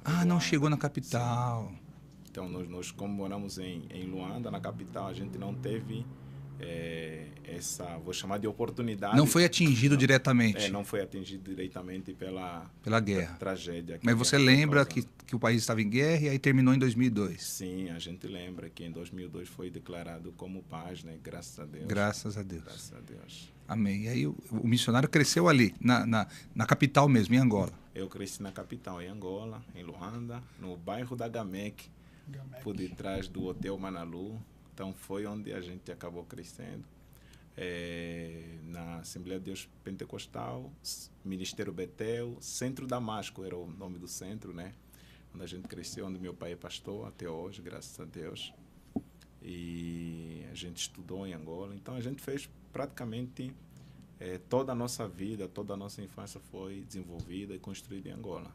Ah, não Luanda. chegou na Sim. capital. Então, nós como moramos em Luanda, na capital, a gente não teve essa, vou chamar de Não oportunidade. foi atingido Não, diretamente não foi atingido diretamente pela pela guerra. tragédia Mas que você acabou lembra causando. que o país estava em guerra e aí terminou em 2002. Sim, a gente lembra que em 2002 foi declarado como paz, né? Graças a Deus. Graças a Deus. Graças a Deus. Amém. E aí o missionário cresceu ali, na capital mesmo, em Angola. Eu cresci na capital, em Angola, em Luanda, no bairro da Gamec, por detrás do Hotel Manalu. Então foi onde a gente acabou crescendo. Na Assembleia de Deus Pentecostal, Ministério Betel, Centro Damasco era o nome do centro, né? Onde a gente cresceu, onde meu pai é pastor até hoje, graças a Deus. E a gente estudou em Angola. Então a gente fez praticamente toda a nossa vida, toda a nossa infância foi desenvolvida e construída em Angola.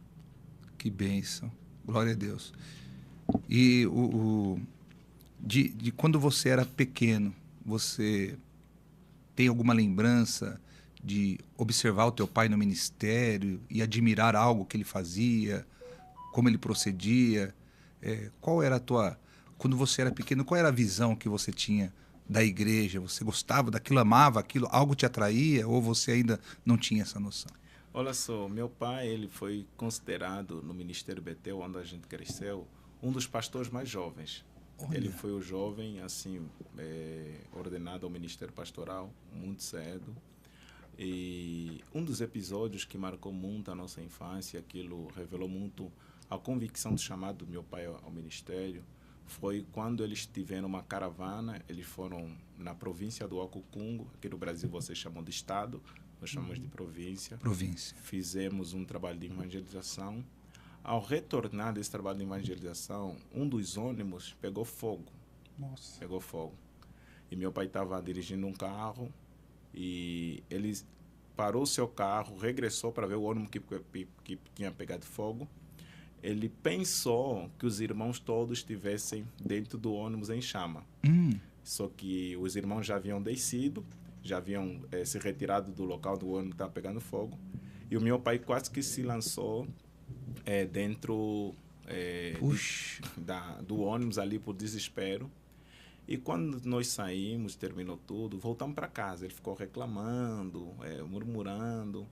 Que bênção. Glória a Deus. E de quando você era pequeno, você tem alguma lembrança de observar o teu pai no ministério e admirar algo que ele fazia, como ele procedia? Qual era a tua... Quando você era pequeno, qual era a visão que você tinha da igreja? Você gostava daquilo, amava aquilo? Algo te atraía ou você ainda não tinha essa noção? Olha só, meu pai ele foi considerado no Ministério Betel, onde a gente cresceu, um dos pastores mais jovens. Olha. Ele foi o jovem, assim, ordenado ao Ministério Pastoral muito cedo. E um dos episódios que marcou muito a nossa infância, aquilo revelou muito a convicção do chamado do meu pai ao ministério, foi quando eles tiveram uma caravana, eles foram na província do Okukungo, aqui no Brasil vocês chamam de estado, nós chamamos de província. Província. Fizemos um trabalho de evangelização. Ao retornar desse trabalho de evangelização, um dos ônibus pegou fogo. Nossa. Pegou fogo. E meu pai estava dirigindo um carro e ele parou o seu carro, regressou para ver o ônibus que tinha pegado fogo. Ele pensou que os irmãos todos estivessem dentro do ônibus em chama. Só que os irmãos já haviam descido, já haviam se retirado do local do ônibus que estava pegando fogo. E o meu pai quase que se lançou dentro do ônibus ali por desespero. E quando nós saímos, terminou tudo, voltamos para casa. Ele ficou reclamando, murmurando,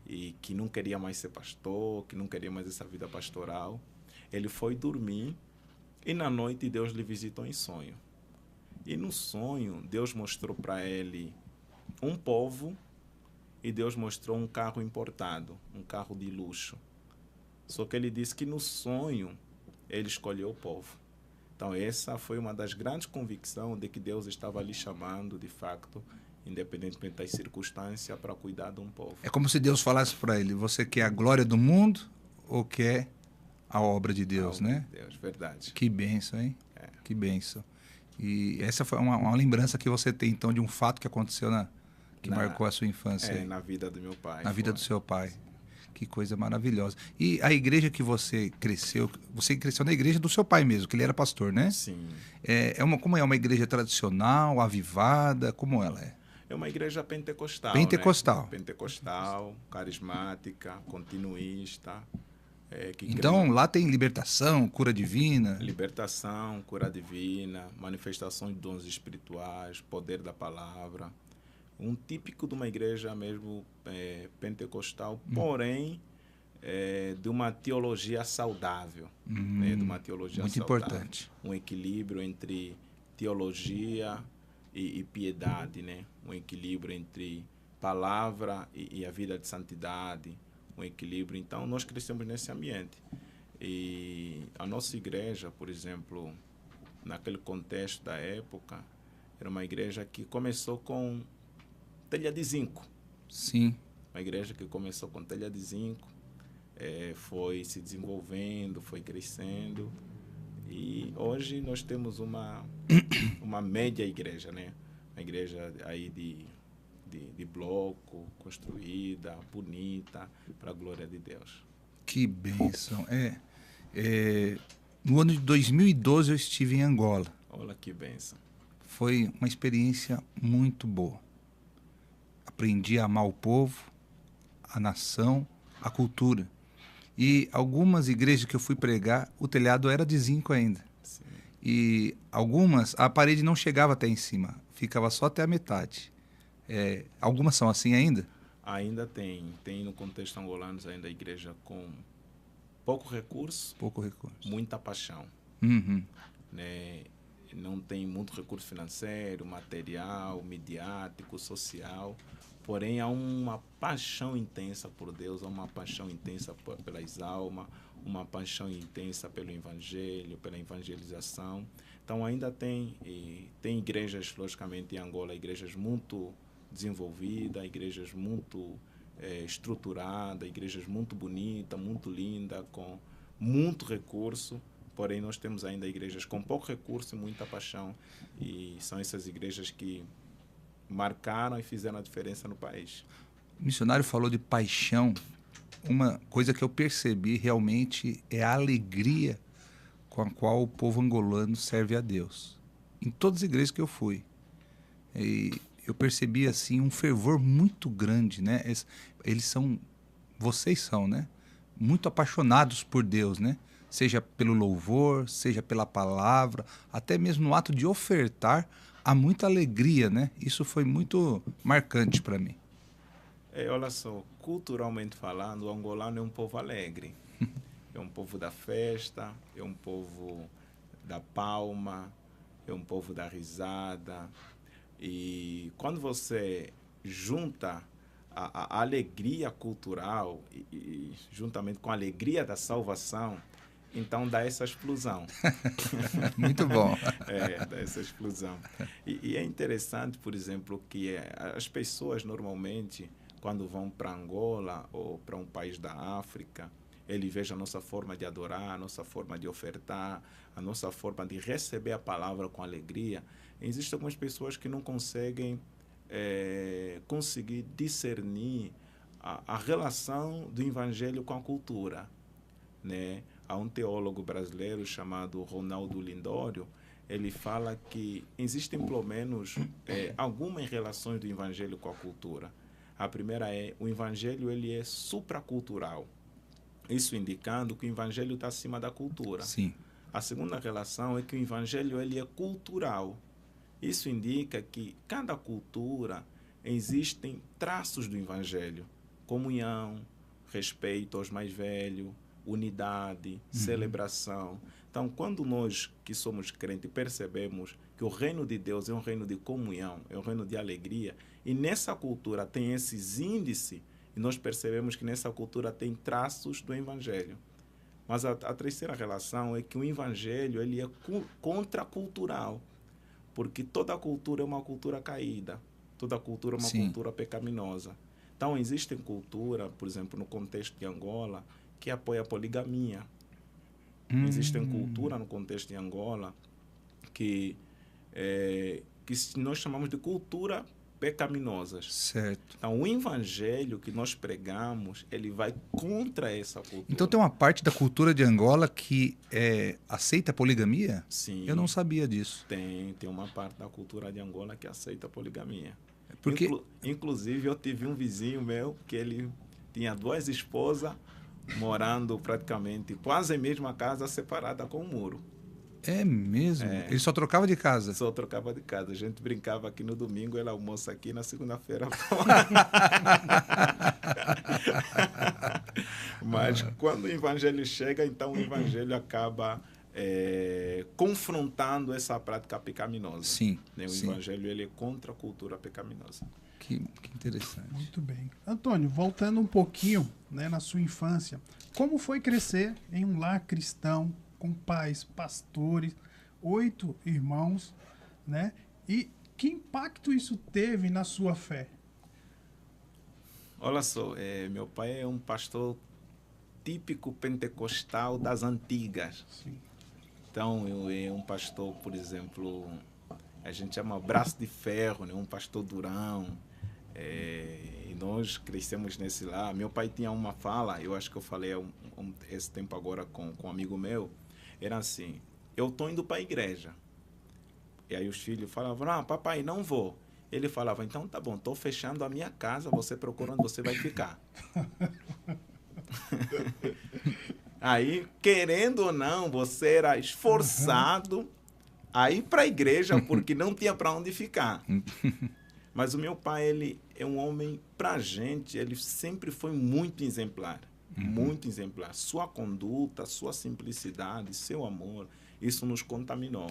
e que não queria mais ser pastor, que não queria mais essa vida pastoral. Ele foi dormir e na noite Deus lhe visitou em sonho. E no sonho, Deus mostrou para ele um povo e Deus mostrou um carro importado, um carro de luxo. Só que ele disse que no sonho ele escolheu o povo. Então essa foi uma das grandes convicções de que Deus estava ali chamando, de facto, independentemente das circunstâncias, para cuidar de um povo. É como se Deus falasse para ele, você quer a glória do mundo ou quer a obra de Deus, né? De Deus, verdade. Que bênção, hein? Que bênção. E essa foi uma lembrança que você tem, então, de um fato que aconteceu que marcou a sua infância. Na vida do meu pai. Na vida do seu pai. Que coisa maravilhosa. E a igreja que você cresceu na igreja do seu pai mesmo, que ele era pastor, né? Sim. Como é uma igreja tradicional, avivada, como ela é? É uma igreja pentecostal. Pentecostal. Né? Pentecostal, carismática, continuista. Então lá tem libertação, cura divina. Libertação, cura divina, manifestação de dons espirituais, poder da palavra. Um típico de uma igreja mesmo pentecostal, porém de uma teologia saudável. De uma teologia muito saudável. Importante. Um equilíbrio entre teologia e piedade, né? Um equilíbrio entre palavra e a vida de santidade, um equilíbrio. Então, nós crescemos nesse ambiente. E a nossa igreja, por exemplo, naquele contexto da época, era uma igreja que começou com telha de zinco. Sim. Uma igreja que começou com telha de zinco, foi se desenvolvendo, foi crescendo. E hoje nós temos uma média igreja, né? Uma igreja aí de bloco, construída, bonita, para a glória de Deus. Que bênção. No ano de 2012 eu estive em Angola. Olha que bênção. Foi uma experiência muito boa. Aprendi a amar o povo, a nação, a cultura. E algumas igrejas que eu fui pregar, o telhado era de zinco ainda. Sim. E algumas, a parede não chegava até em cima, ficava só até a metade. Algumas são assim ainda? Ainda tem no contexto angolano ainda a igreja com pouco recurso, Pouco recurso. muita paixão. Uhum. Né? Não tem muito recurso financeiro, material, midiático, social, porém há uma paixão intensa por Deus, há uma paixão intensa pelas almas, uma paixão intensa pelo evangelho, pela evangelização. Então ainda tem igrejas, logicamente, em Angola, igrejas muito desenvolvidas, igrejas muito estruturadas, igrejas muito bonitas, muito lindas, com muito recurso. Porém, nós temos ainda igrejas com pouco recurso e muita paixão. E são essas igrejas que marcaram e fizeram a diferença no país. O missionário falou de paixão. Uma coisa que eu percebi realmente é a alegria com a qual o povo angolano serve a Deus. Em todas as igrejas que eu fui. E eu percebi assim um fervor muito grande, né? Vocês são, né? Muito apaixonados por Deus, né? Seja pelo louvor, seja pela palavra, até mesmo no ato de ofertar, há muita alegria, né? Isso foi muito marcante para mim. Olha só, culturalmente falando, o angolano é um povo alegre. É um povo da festa, é um povo da palma, é um povo da risada. E quando você junta a alegria cultural e juntamente com a alegria da salvação, então dá essa explosão. Muito bom. Dá essa explosão. E é interessante, por exemplo, que as pessoas normalmente, quando vão para Angola ou para um país da África, ele veja a nossa forma de adorar, a nossa forma de ofertar, a nossa forma de receber a palavra com alegria. Existem algumas pessoas que não conseguem conseguir discernir a relação do evangelho com a cultura, né? Há um teólogo brasileiro chamado Ronaldo Lindório, ele fala que existem pelo menos algumas relações do evangelho com a cultura. A primeira o evangelho ele é supracultural. Isso indicando que o evangelho está acima da cultura. Sim. A segunda relação é que o evangelho ele é cultural. Isso indica que cada cultura existem traços do evangelho. Comunhão, respeito aos mais velhos, unidade, celebração. Então, quando nós que somos crentes percebemos que o reino de Deus é um reino de comunhão, é um reino de alegria, e nessa cultura tem esses índices, e nós percebemos que nessa cultura tem traços do evangelho. Mas a terceira relação é que o evangelho ele é contracultural, porque toda cultura é uma cultura caída, toda cultura é uma cultura pecaminosa. Então, existem culturas, por exemplo, no contexto de Angola, que apoia a poligamia. Existem culturas no contexto de Angola que nós chamamos de cultura pecaminosas. Certo. Então, o evangelho que nós pregamos, ele vai contra essa cultura. Então, tem uma parte da cultura de Angola que aceita a poligamia? Sim. Eu não sabia disso. Tem uma parte da cultura de Angola que aceita a poligamia. Porque... Inclusive, eu tive um vizinho meu que ele tinha 2 esposas morando praticamente quase a mesma casa, separada com um muro. É mesmo? Ele só trocava de casa? Só trocava de casa. A gente brincava aqui no domingo, ele almoça aqui, na segunda-feira. Mas quando o evangelho chega, então o evangelho acaba confrontando essa prática pecaminosa. Sim. Né? O evangelho ele é contra a cultura pecaminosa. Que interessante. Muito bem. Antônio, voltando um pouquinho, né, na sua infância, como foi crescer em um lar cristão, com pais, pastores, 8 irmãos, né? E que impacto isso teve na sua fé? Olha só, meu pai é um pastor típico pentecostal das antigas. Sim. Então, é um pastor, por exemplo, a gente chama braço de ferro, né? Um pastor durão. E nós crescemos nesse lar. Meu pai tinha uma fala, eu acho que eu falei esse tempo agora com um amigo meu, era assim, eu estou indo para a igreja. E aí os filhos falavam, papai, não vou. Ele falava, então tá bom, estou fechando a minha casa, você procura onde você vai ficar. Aí, querendo ou não, você era esforçado a ir para a igreja porque não tinha para onde ficar. Mas o meu pai, ele é um homem, para a gente, ele sempre foi muito exemplar. Muito exemplar. Sua conduta, sua simplicidade, seu amor, isso nos contaminou.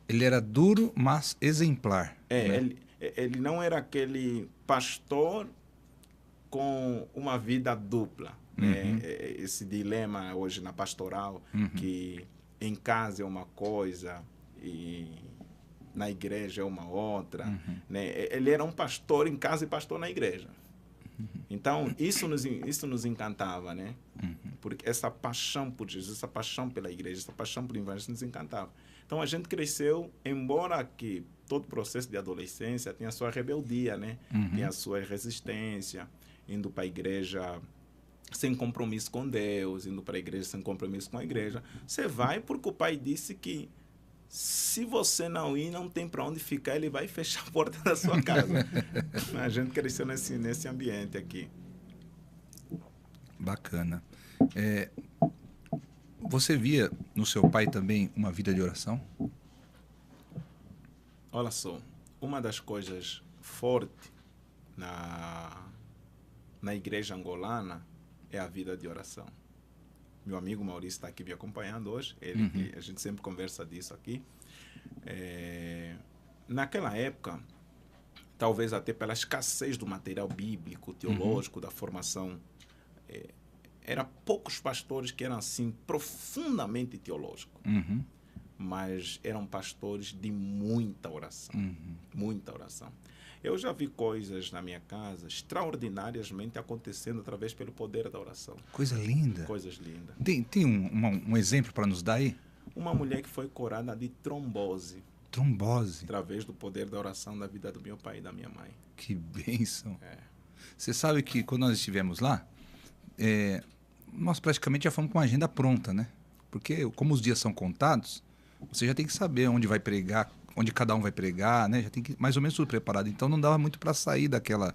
Ele era duro, mas exemplar. Né? Ele não era aquele pastor com uma vida dupla. Né? Esse dilema hoje na pastoral, que em casa é uma coisa e na igreja é uma outra. Né? Ele era um pastor em casa e pastor na igreja. Então, isso nos encantava, né? Porque essa paixão por Jesus, essa paixão pela igreja, essa paixão pelo evangelho nos encantava. Então, a gente cresceu, embora que todo processo de adolescência tinha a sua rebeldia, né? Tinha a sua resistência, indo para a igreja sem compromisso com Deus, indo para a igreja sem compromisso com a igreja. Você vai porque o pai disse que se você não ir, não tem para onde ficar, ele vai fechar a porta da sua casa. A gente cresceu nesse ambiente aqui. Bacana. Você via no seu pai também uma vida de oração? Olha só, uma das coisas fortes na igreja angolana é a vida de oração. Meu amigo Maurício está aqui me acompanhando hoje. A gente sempre conversa disso aqui. Naquela época, talvez até pela escassez do material bíblico, teológico, da formação, eram poucos pastores que eram assim profundamente teológicos. Mas eram pastores de muita oração. Muita oração. Eu já vi coisas na minha casa extraordinariamente acontecendo através pelo poder da oração. Coisa linda. Coisas lindas. Tem um exemplo para nos dar aí? Uma mulher que foi curada de trombose. Trombose. Através do poder da oração da vida do meu pai e da minha mãe. Que bênção. Você sabe que quando nós estivemos lá, nós praticamente já fomos com a agenda pronta, né? Porque como os dias são contados, você já tem que saber onde vai pregar, onde cada um vai pregar, né? Já tem que mais ou menos tudo preparado. Então não dava muito para sair daquela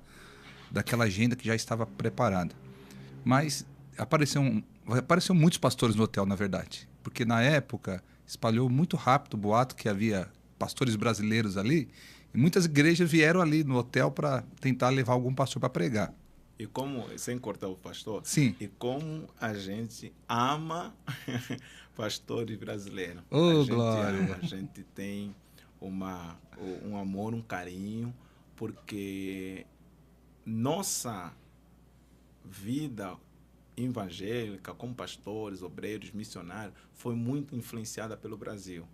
agenda que já estava preparada. Mas apareceram muitos pastores no hotel, na verdade. Porque na época espalhou muito rápido o boato que havia pastores brasileiros ali. E muitas igrejas vieram ali no hotel para tentar levar algum pastor para pregar. E como, sem cortar o pastor, sim, e como a gente ama pastores brasileiros. Oh, glória! Ama, a gente tem um amor, um carinho, porque nossa vida evangélica, como pastores, obreiros, missionários, foi muito influenciada pelo Brasil.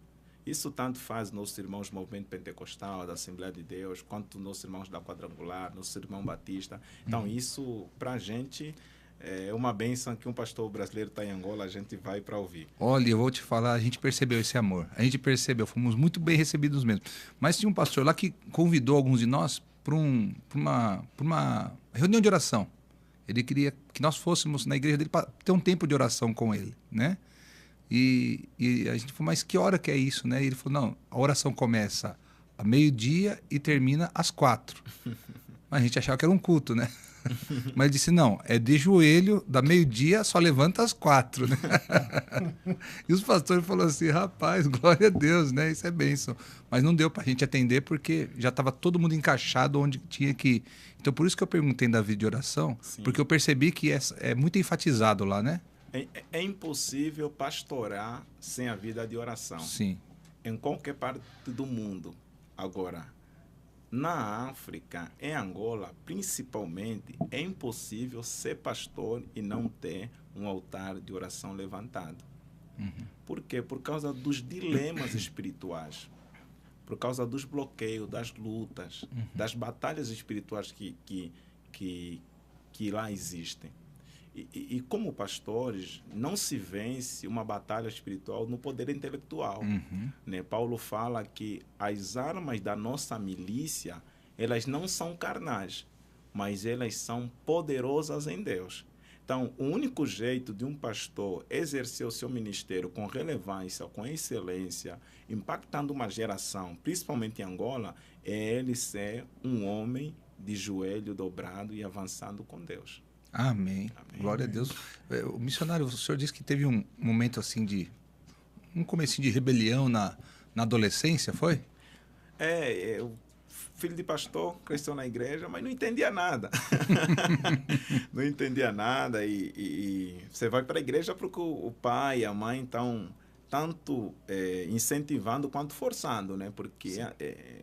Isso tanto faz nossos irmãos do movimento pentecostal, da Assembleia de Deus, quanto nossos irmãos da Quadrangular, nosso irmão Batista. Então, isso, para a gente, é uma bênção que um pastor brasileiro está em Angola, a gente vai para ouvir. Olha, eu vou te falar, a gente percebeu esse amor. A gente percebeu, fomos muito bem recebidos mesmo. Mas tinha um pastor lá que convidou alguns de nós para uma reunião de oração. Ele queria que nós fôssemos na igreja dele para ter um tempo de oração com ele, né? E a gente falou, mas que hora que é isso, né? E ele falou, não, a oração começa a meio-dia e termina às 4. Mas a gente achava que era um culto, né? Mas ele disse, não, é de joelho, da meio-dia, só levanta às 4, né? E os pastores falaram assim, rapaz, glória a Deus, né? Isso é bênção. Mas não deu para a gente atender porque já estava todo mundo encaixado onde tinha que ir. Então, por isso que eu perguntei da vida de oração, sim, porque eu percebi que é muito enfatizado lá, né? É impossível pastorar sem a vida de oração. Sim. Em qualquer parte do mundo. Agora, na África, em Angola, principalmente, é impossível ser pastor e não ter um altar de oração levantado. Por quê? Por causa dos dilemas espirituais, por causa dos bloqueios, das lutas, das batalhas espirituais que lá existem. E como pastores, não se vence uma batalha espiritual no poder intelectual. Né? Paulo fala que as armas da nossa milícia, elas não são carnais, mas elas são poderosas em Deus. Então, o único jeito de um pastor exercer o seu ministério com relevância, com excelência, impactando uma geração, principalmente em Angola, é ele ser um homem de joelho dobrado e avançando com Deus. Amém. Amém. Glória a Deus. O missionário, o senhor disse que teve um momento assim um comecinho de rebelião na adolescência, foi? O filho de pastor cresceu na igreja, mas não entendia nada. Não entendia nada e você vai para a igreja porque o pai e a mãe estão tanto incentivando quanto forçando, né? Porque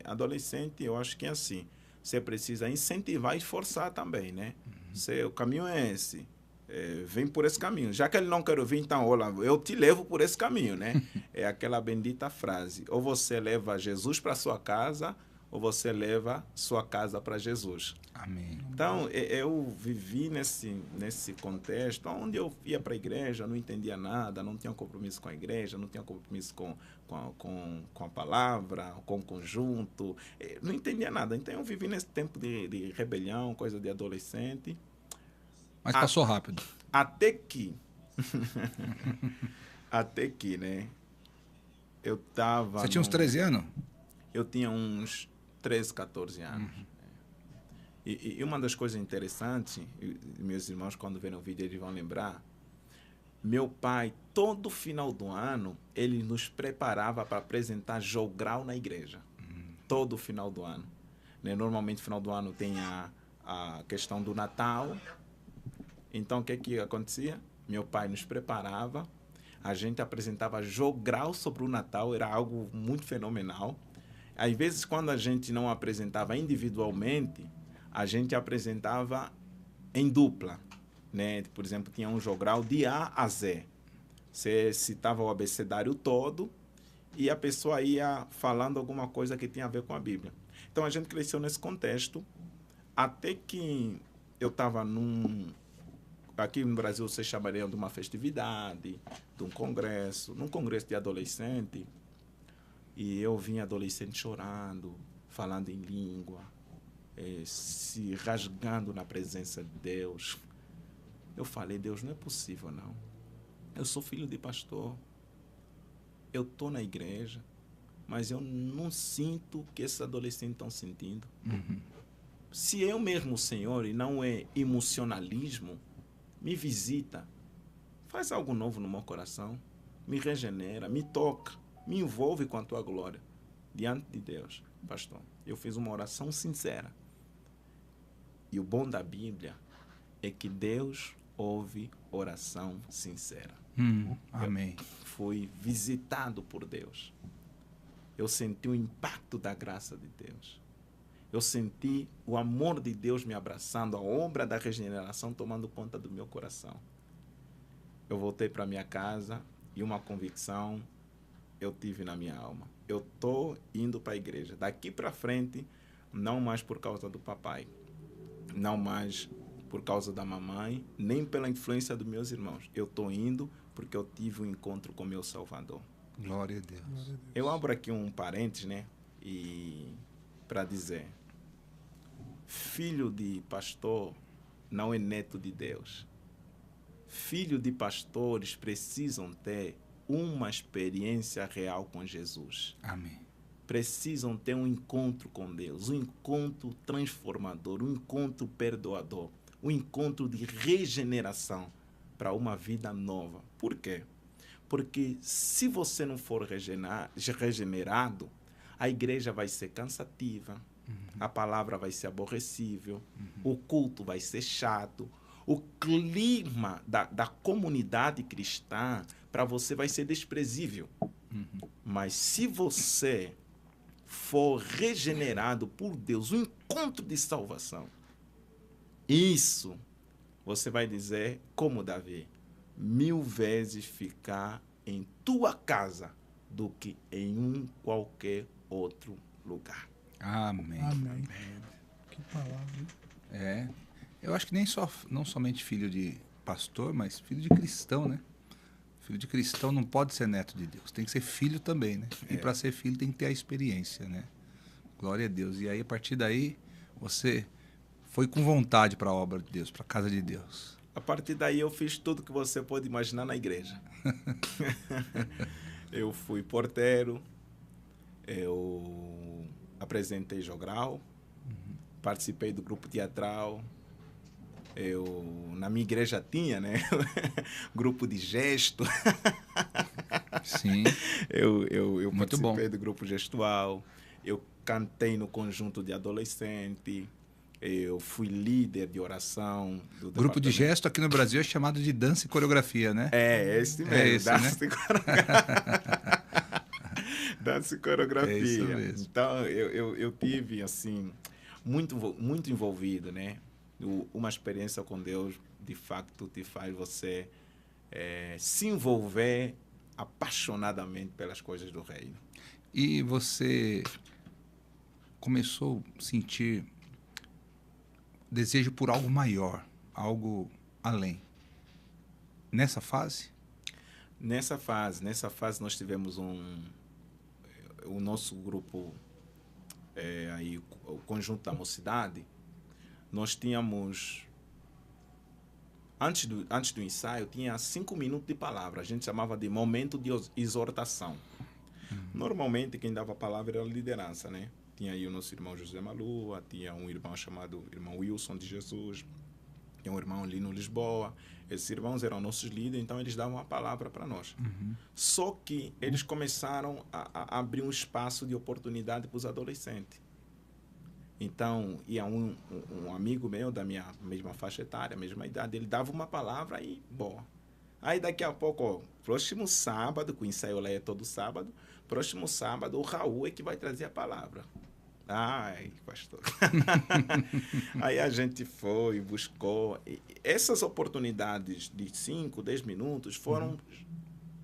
adolescente, eu acho que é assim. Você precisa incentivar e forçar também, né? O caminho é esse. Vem por esse caminho. Já que ele não quer ouvir, então, olha, eu te levo por esse caminho, né? É aquela bendita frase. Ou você leva Jesus para sua casa, ou você leva sua casa para Jesus. Amém. Então, eu vivi nesse contexto, onde eu ia para a igreja, não entendia nada, não tinha compromisso com a igreja, não tinha compromisso com a palavra, com o conjunto, não entendia nada. Então, eu vivi nesse tempo de rebelião, coisa de adolescente. Mas passou rápido. Até que, né, eu tava... Você tinha uns 13 anos? Eu tinha uns 13, 14 anos. E uma das coisas interessantes, meus irmãos, quando verem o vídeo, eles vão lembrar, meu pai, todo final do ano, ele nos preparava para apresentar jogral na igreja. Todo final do ano. Né? Normalmente, final do ano tem a questão do Natal. Então, o que acontecia? Meu pai nos preparava, a gente apresentava jogral sobre o Natal, era algo muito fenomenal. Às vezes, quando a gente não apresentava individualmente, a gente apresentava em dupla, né? Por exemplo, tinha um jogral de A a Z. Você citava o abecedário todo e a pessoa ia falando alguma coisa que tinha a ver com a Bíblia. Então, a gente cresceu nesse contexto, até que eu estava aqui no Brasil, vocês chamariam de uma festividade, de um congresso, num congresso de adolescente, e eu vi adolescente chorando, falando em língua, se rasgando na presença de Deus. Eu falei, Deus, não é possível, não. Eu sou filho de pastor. Eu estou na igreja, mas eu não sinto o que esses adolescentes estão sentindo. Se eu mesmo, Senhor, e não é emocionalismo, me visita, faz algo novo no meu coração, me regenera, me toca, me envolve com a tua glória diante de Deus. Pastor, eu fiz uma oração sincera. E o bom da Bíblia é que Deus ouve oração sincera. Amém. Eu fui visitado por Deus. Eu senti o impacto da graça de Deus. Eu senti o amor de Deus me abraçando, a obra da regeneração tomando conta do meu coração. Eu voltei para minha casa e uma convicção eu tive na minha alma. Eu estou indo para a igreja. Daqui para frente, não mais por causa do papai, não mais por causa da mamãe, nem pela influência dos meus irmãos. Eu estou indo porque eu tive um encontro com meu Salvador. Glória a Deus. Eu abro aqui um parênteses, né? E para dizer, filho de pastor não é neto de Deus. Filho de pastores precisam ter uma experiência real com Jesus. Amém. Precisam ter um encontro com Deus, um encontro transformador, um encontro perdoador, um encontro de regeneração para uma vida nova. Por quê? Porque se você não for regenerado, a igreja vai ser cansativa, a palavra vai ser aborrecível, o culto vai ser chato, o clima da comunidade cristã para você vai ser desprezível. Mas se você for regenerado por Deus, um encontro de salvação, isso você vai dizer, como Davi, 1000 vezes ficar em tua casa do que em um qualquer outro lugar. Amém. Amém. Que palavra, hein? Eu acho que não somente filho de pastor, mas filho de cristão, né? Filho de cristão não pode ser neto de Deus, tem que ser filho também, né? E para ser filho tem que ter a experiência, né? Glória a Deus. E aí, a partir daí, você foi com vontade para a obra de Deus, para a casa de Deus. A partir daí, eu fiz tudo que você pode imaginar na igreja. Eu fui porteiro, eu apresentei jogral, participei do grupo teatral, Na minha igreja tinha, né? Grupo de gesto. Sim. Eu Muito bom. participei do grupo gestual. Eu cantei no conjunto de adolescente. Eu fui líder de oração do Grupo de departamento. gesto aqui no Brasil é chamado de dança e coreografia, né? É esse mesmo. É esse, dança né? e coreografia. Dança e coreografia. É isso mesmo. Então, eu tive, assim, muito envolvido, né? Uma experiência com Deus, de facto, te faz você se envolver apaixonadamente pelas coisas do reino. E você começou a sentir desejo por algo maior, algo além. Nessa fase? Nessa fase nós tivemos o nosso grupo, aí, o conjunto da mocidade, nós tínhamos, antes do ensaio, tinha 5 minutos de palavra, a gente chamava de momento de exortação. Normalmente quem dava a palavra era a liderança, né? Tinha aí o nosso irmão José Malua, tinha um irmão chamado irmão Wilson de Jesus, tinha um irmão Lino Lisboa. Esses irmãos eram nossos líderes, então eles davam a palavra para nós. Só que eles começaram a abrir um espaço de oportunidade para os adolescentes. Então, ia um amigo meu da minha mesma faixa etária, mesma idade, ele dava uma palavra e boa. Aí daqui a pouco, ó, próximo sábado, que o ensaio lá é todo sábado, próximo sábado o Raul é que vai trazer a palavra. Ai, pastor. Aí a gente foi, buscou. E essas oportunidades de 5, 10 minutos foram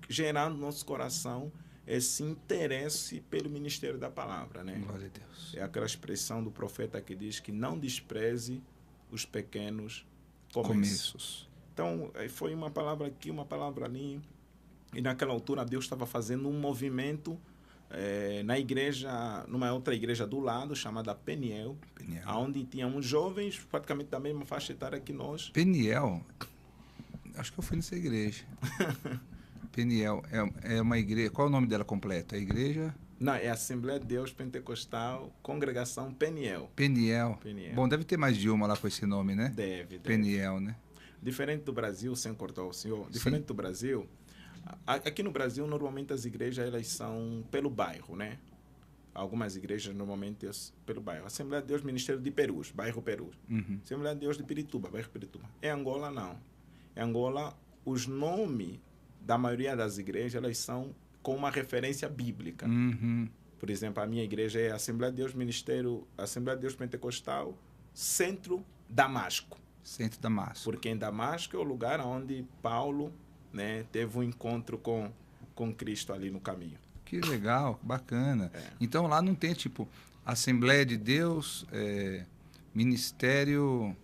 gerando no nosso coração esse interesse pelo ministério da palavra, né? Glória a Deus. É aquela expressão do profeta que diz que não despreze os pequenos começos. Então, foi uma palavra aqui, uma palavra ali. E naquela altura Deus estava fazendo um movimento na igreja, numa outra igreja do lado, chamada Peniel, onde tinha uns jovens praticamente da mesma faixa etária que nós. Peniel? Acho que eu fui nessa igreja. Peniel é uma igreja. Qual é o nome dela completo? É a igreja? Não, é a Assembleia de Deus Pentecostal, Congregação Peniel. Peniel. Bom, deve ter mais de uma lá com esse nome, né? Deve. Peniel, né? Diferente do Brasil, sem cortar o senhor, diferente do Brasil, aqui no Brasil, normalmente as igrejas elas são pelo bairro, né? Algumas igrejas normalmente pelo bairro. Assembleia de Deus, Ministério de Perus, bairro Perus. Assembleia de Deus de Pirituba, bairro Pirituba. Em Angola, não. Em Angola, os nomes da maioria das igrejas elas são com uma referência bíblica. Por exemplo, a minha igreja é Assembleia de Deus Ministério, Assembleia de Deus Pentecostal, Centro Damasco. Centro Damasco. Porque em Damasco é o lugar onde Paulo, né, teve um encontro com Cristo ali no caminho. Que legal, bacana. Então lá não tem tipo Assembleia de Deus, Ministério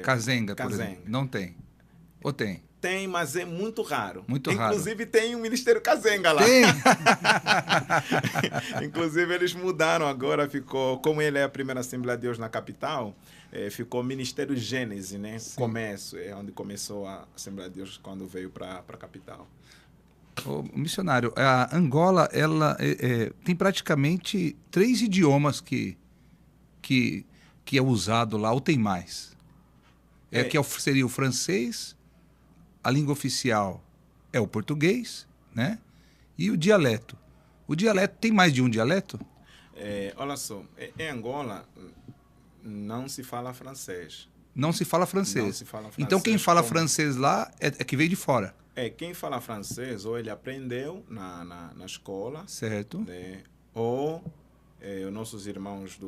Kazenga, por exemplo. Não tem. Ou tem? Tem, mas é muito raro. Muito raro. Inclusive tem um Ministério Kazenga lá. Tem! Inclusive eles mudaram agora, ficou, como ele é a primeira Assembleia de Deus na capital, ficou Ministério Gênese, né? Sim. Começo, é onde começou a Assembleia de Deus quando veio para a capital. Ô, missionário, a Angola, ela tem praticamente 3 idiomas que é usado lá, ou tem mais? Seria o francês, a língua oficial é o português, né? E o dialeto. O dialeto, tem mais de um dialeto? Olha só, em Angola não se fala francês. Não se fala francês. Não se fala francês. Então quem fala francês lá é que veio de fora. Quem fala francês ou ele aprendeu na escola. Certo. Né? Ou os nossos irmãos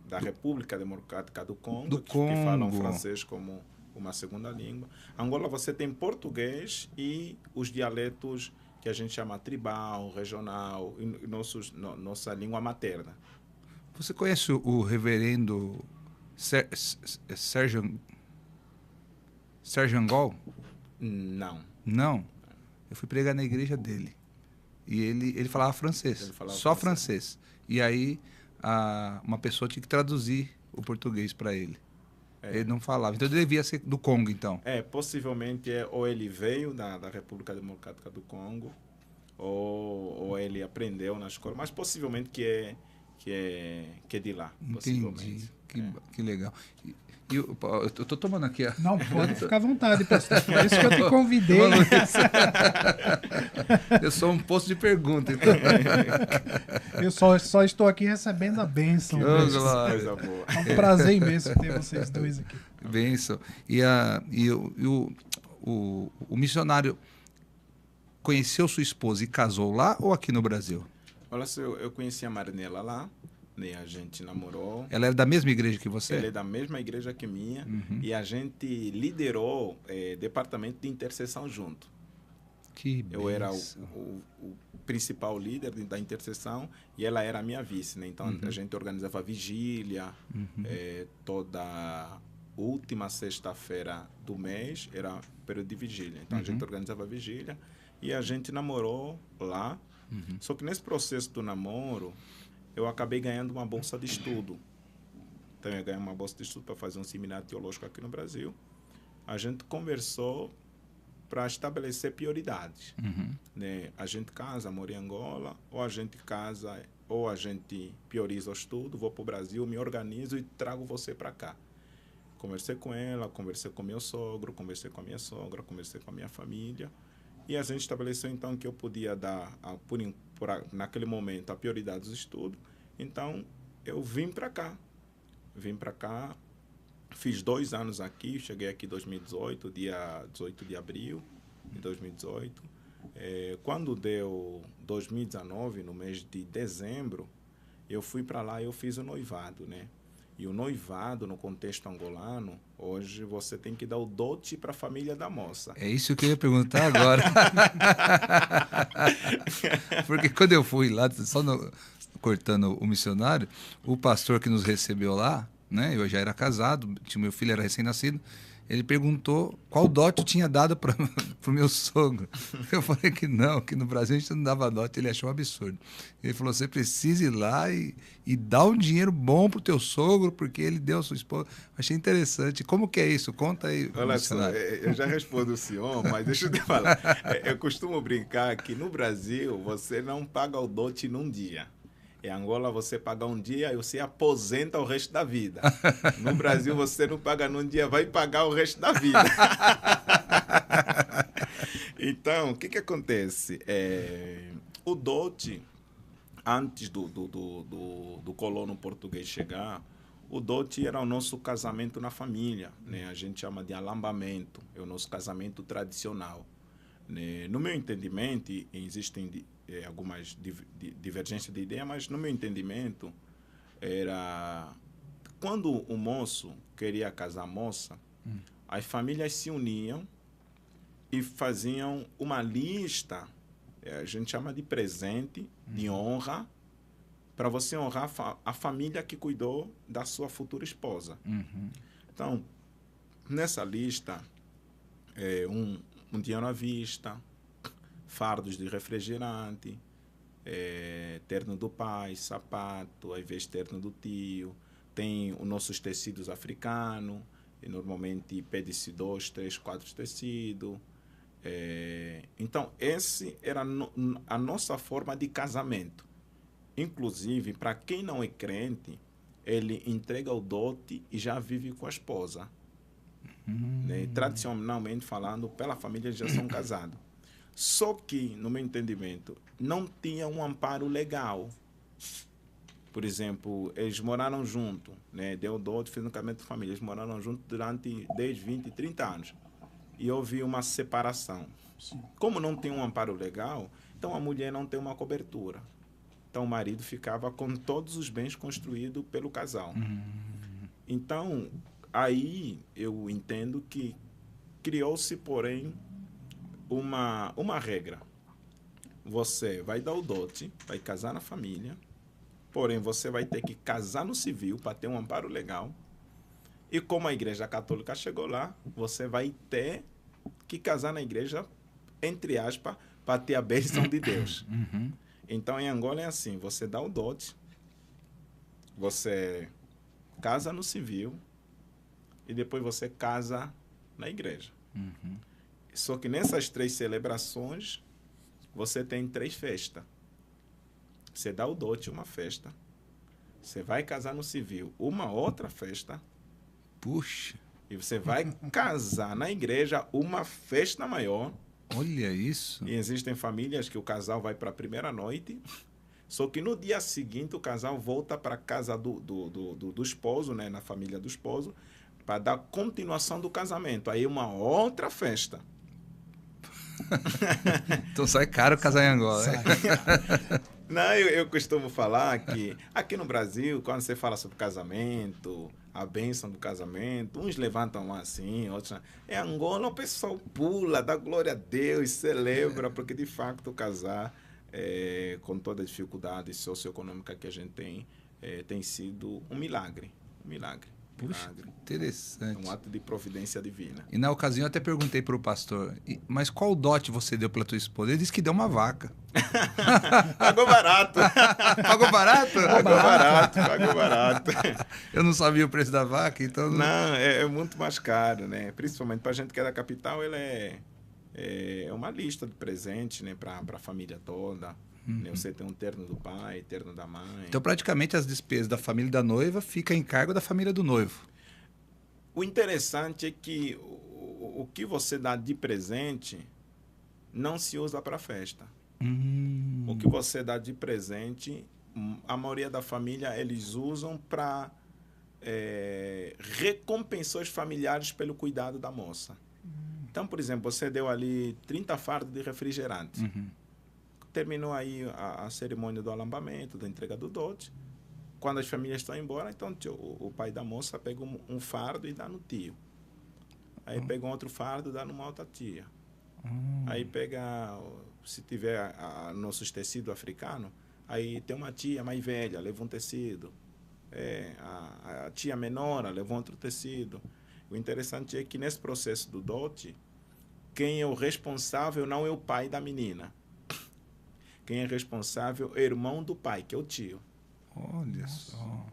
da República Democrática do Congo, que falam francês como uma segunda língua. Angola você tem português e os dialetos que a gente chama tribal, regional, nossa língua materna. Você conhece o reverendo Sérgio Angol? Não. Não? Eu fui pregar na igreja dele. E ele falava francês. Só francês. E aí uma pessoa tinha que traduzir o português para ele. Ele não falava. Então ele devia ser do Congo, então. Possivelmente ou ele veio da República Democrática do Congo, ou ele aprendeu na escola, mas possivelmente que que é de lá, Entendi. possivelmente. Que legal. Eu tô tomando aqui a... Não, pode ficar à vontade, pastor. Por isso que eu te convidei. Eu sou um poço de pergunta, então. Eu só estou aqui recebendo a bênção. Que Deus. glória. Coisa boa. É um prazer imenso ter vocês dois aqui. Bênção. O missionário conheceu sua esposa e casou lá ou aqui no Brasil? Olha só, eu conheci a Marinela lá, né? A gente namorou. Ela era da mesma igreja que você? Ela é da mesma igreja que minha. E a gente liderou departamento de intercessão junto. Que bênção. Eu era o principal líder da intercessão e ela era a minha vice, né? Então a gente organizava vigília, toda última sexta-feira do mês era período de vigília. Então a gente organizava vigília e a gente namorou lá. Só que nesse processo do namoro eu acabei ganhando uma bolsa de estudo. Então eu ganhei uma bolsa de estudo para fazer um seminário teológico aqui no Brasil. A gente conversou para estabelecer prioridades. Né? A gente casa, mora em Angola, ou a gente casa, ou a gente prioriza o estudo, vou para o Brasil, me organizo e trago você para cá. Conversei com ela, conversei com meu sogro, conversei com a minha sogra, conversei com a minha família, e a gente estabeleceu então que eu podia dar, naquele momento, a prioridade dos estudos. Então, eu vim para cá. Fiz 2 anos aqui, cheguei aqui em 2018, dia 18 de abril de 2018. Quando deu 2019, no mês de dezembro, eu fui para lá e eu fiz o noivado, né? E o noivado, no contexto angolano, hoje você tem que dar o dote para a família da moça. É isso que eu ia perguntar agora. Porque quando eu fui lá, cortando o missionário, o pastor que nos recebeu lá, né? Eu já era casado, meu filho era recém-nascido. Ele perguntou qual dote eu tinha dado para o meu sogro. Eu falei que não, que no Brasil a gente não dava dote. Ele achou um absurdo. Ele falou, você precisa ir lá e dar um dinheiro bom para o teu sogro, porque ele deu a sua esposa. Achei interessante. Como que é isso? Conta aí. Olha só, eu já respondo o senhor, mas deixa eu te falar. Eu costumo brincar que no Brasil você não paga o dote num dia. Em Angola você paga um dia e você aposenta o resto da vida. No Brasil você não paga num dia, vai pagar o resto da vida. Então, o que acontece? O dote, antes do colono português chegar, o dote era o nosso casamento na família, né? A gente chama de alambamento, é o nosso casamento tradicional. Né? No meu entendimento, existem algumas divergências de ideia, mas no meu entendimento, era quando o moço queria casar a moça, as famílias se uniam e faziam uma lista, a gente chama de presente, de honra, para você honrar a família que cuidou da sua futura esposa. Então, nessa lista, um dinheiro à vista, fardos de refrigerante, terno do pai, sapato, às vezes terno do tio, tem os nossos tecidos africanos, e normalmente pede-se 2, 3, 4 tecidos. Então, esse era a nossa forma de casamento. Inclusive, para quem não é crente, ele entrega o dote e já vive com a esposa. Né? Tradicionalmente falando, pela família eles já são casados. Só que, no meu entendimento, não tinha um amparo legal. Por exemplo, eles moraram juntos, né? Deu dote, fez um casamento de família. Eles moraram juntos durante 10, 20, 30 anos. E houve uma separação. Sim. Como não tem um amparo legal, então a mulher não tem uma cobertura. Então o marido ficava com todos os bens construídos pelo casal. Então, aí eu entendo que criou-se, porém, uma regra. Você vai dar o dote, vai casar na família, porém você vai ter que casar no civil para ter um amparo legal. E como a Igreja Católica chegou lá, você vai ter que casar na igreja, entre aspas, para ter a bênção de Deus. Então, em Angola é assim, você dá o dote, você casa no civil e depois você casa na igreja. Só que nessas 3 celebrações, você tem 3 festas. Você dá o dote, uma festa. Você vai casar no civil, uma outra festa, Puxa, e você vai casar na igreja, uma festa maior. olha isso. E existem famílias que o casal vai para a primeira noite, só que no dia seguinte o casal volta para a casa do esposo, né, na família do esposo, para dar continuação do casamento. Aí uma outra festa. Então sai caro casar em Angola. Sai. Não, eu costumo falar que aqui no Brasil, quando você fala sobre casamento, a bênção do casamento, uns levantam assim, outros... Em Angola o pessoal pula, dá glória a Deus, celebra, porque de facto casar, com toda a dificuldade socioeconômica que a gente tem sido um milagre. Um milagre. Puxa, Milagre. interessante. Um ato de providência divina. E na ocasião eu até perguntei para o pastor, mas qual dote você deu para tua esposa? Ele disse que deu uma vaca. Pagou barato. Pagou barato? Pagou barato. Eu não sabia o preço da vaca, então... Não, é muito mais caro, né? Principalmente para a gente que é da capital, ele é uma lista de presentes, né? Para a família toda. Né? Você tem um terno do pai, terno da mãe. Então, praticamente, as despesas da família da noiva ficam em cargo da família do noivo. O interessante é que o que você dá de presente não se usa para festa. O que você dá de presente, a maioria da família, eles usam para recompensar os familiares pelo cuidado da moça. Então, por exemplo, você deu ali 30 fardos de refrigerante. Terminou aí a cerimônia do alambamento, da entrega do dote. Quando as famílias estão embora, então o pai da moça pega um fardo e dá no tio. Aí pega um outro fardo e dá numa outra tia. Aí pega, se tiver nossos tecidos africanos, aí tem uma tia mais velha, leva um tecido. A tia menor leva outro tecido. O interessante é que nesse processo do dote, quem é o responsável não é o pai da menina. Quem é responsável é o irmão do pai, que é o tio. Olha só.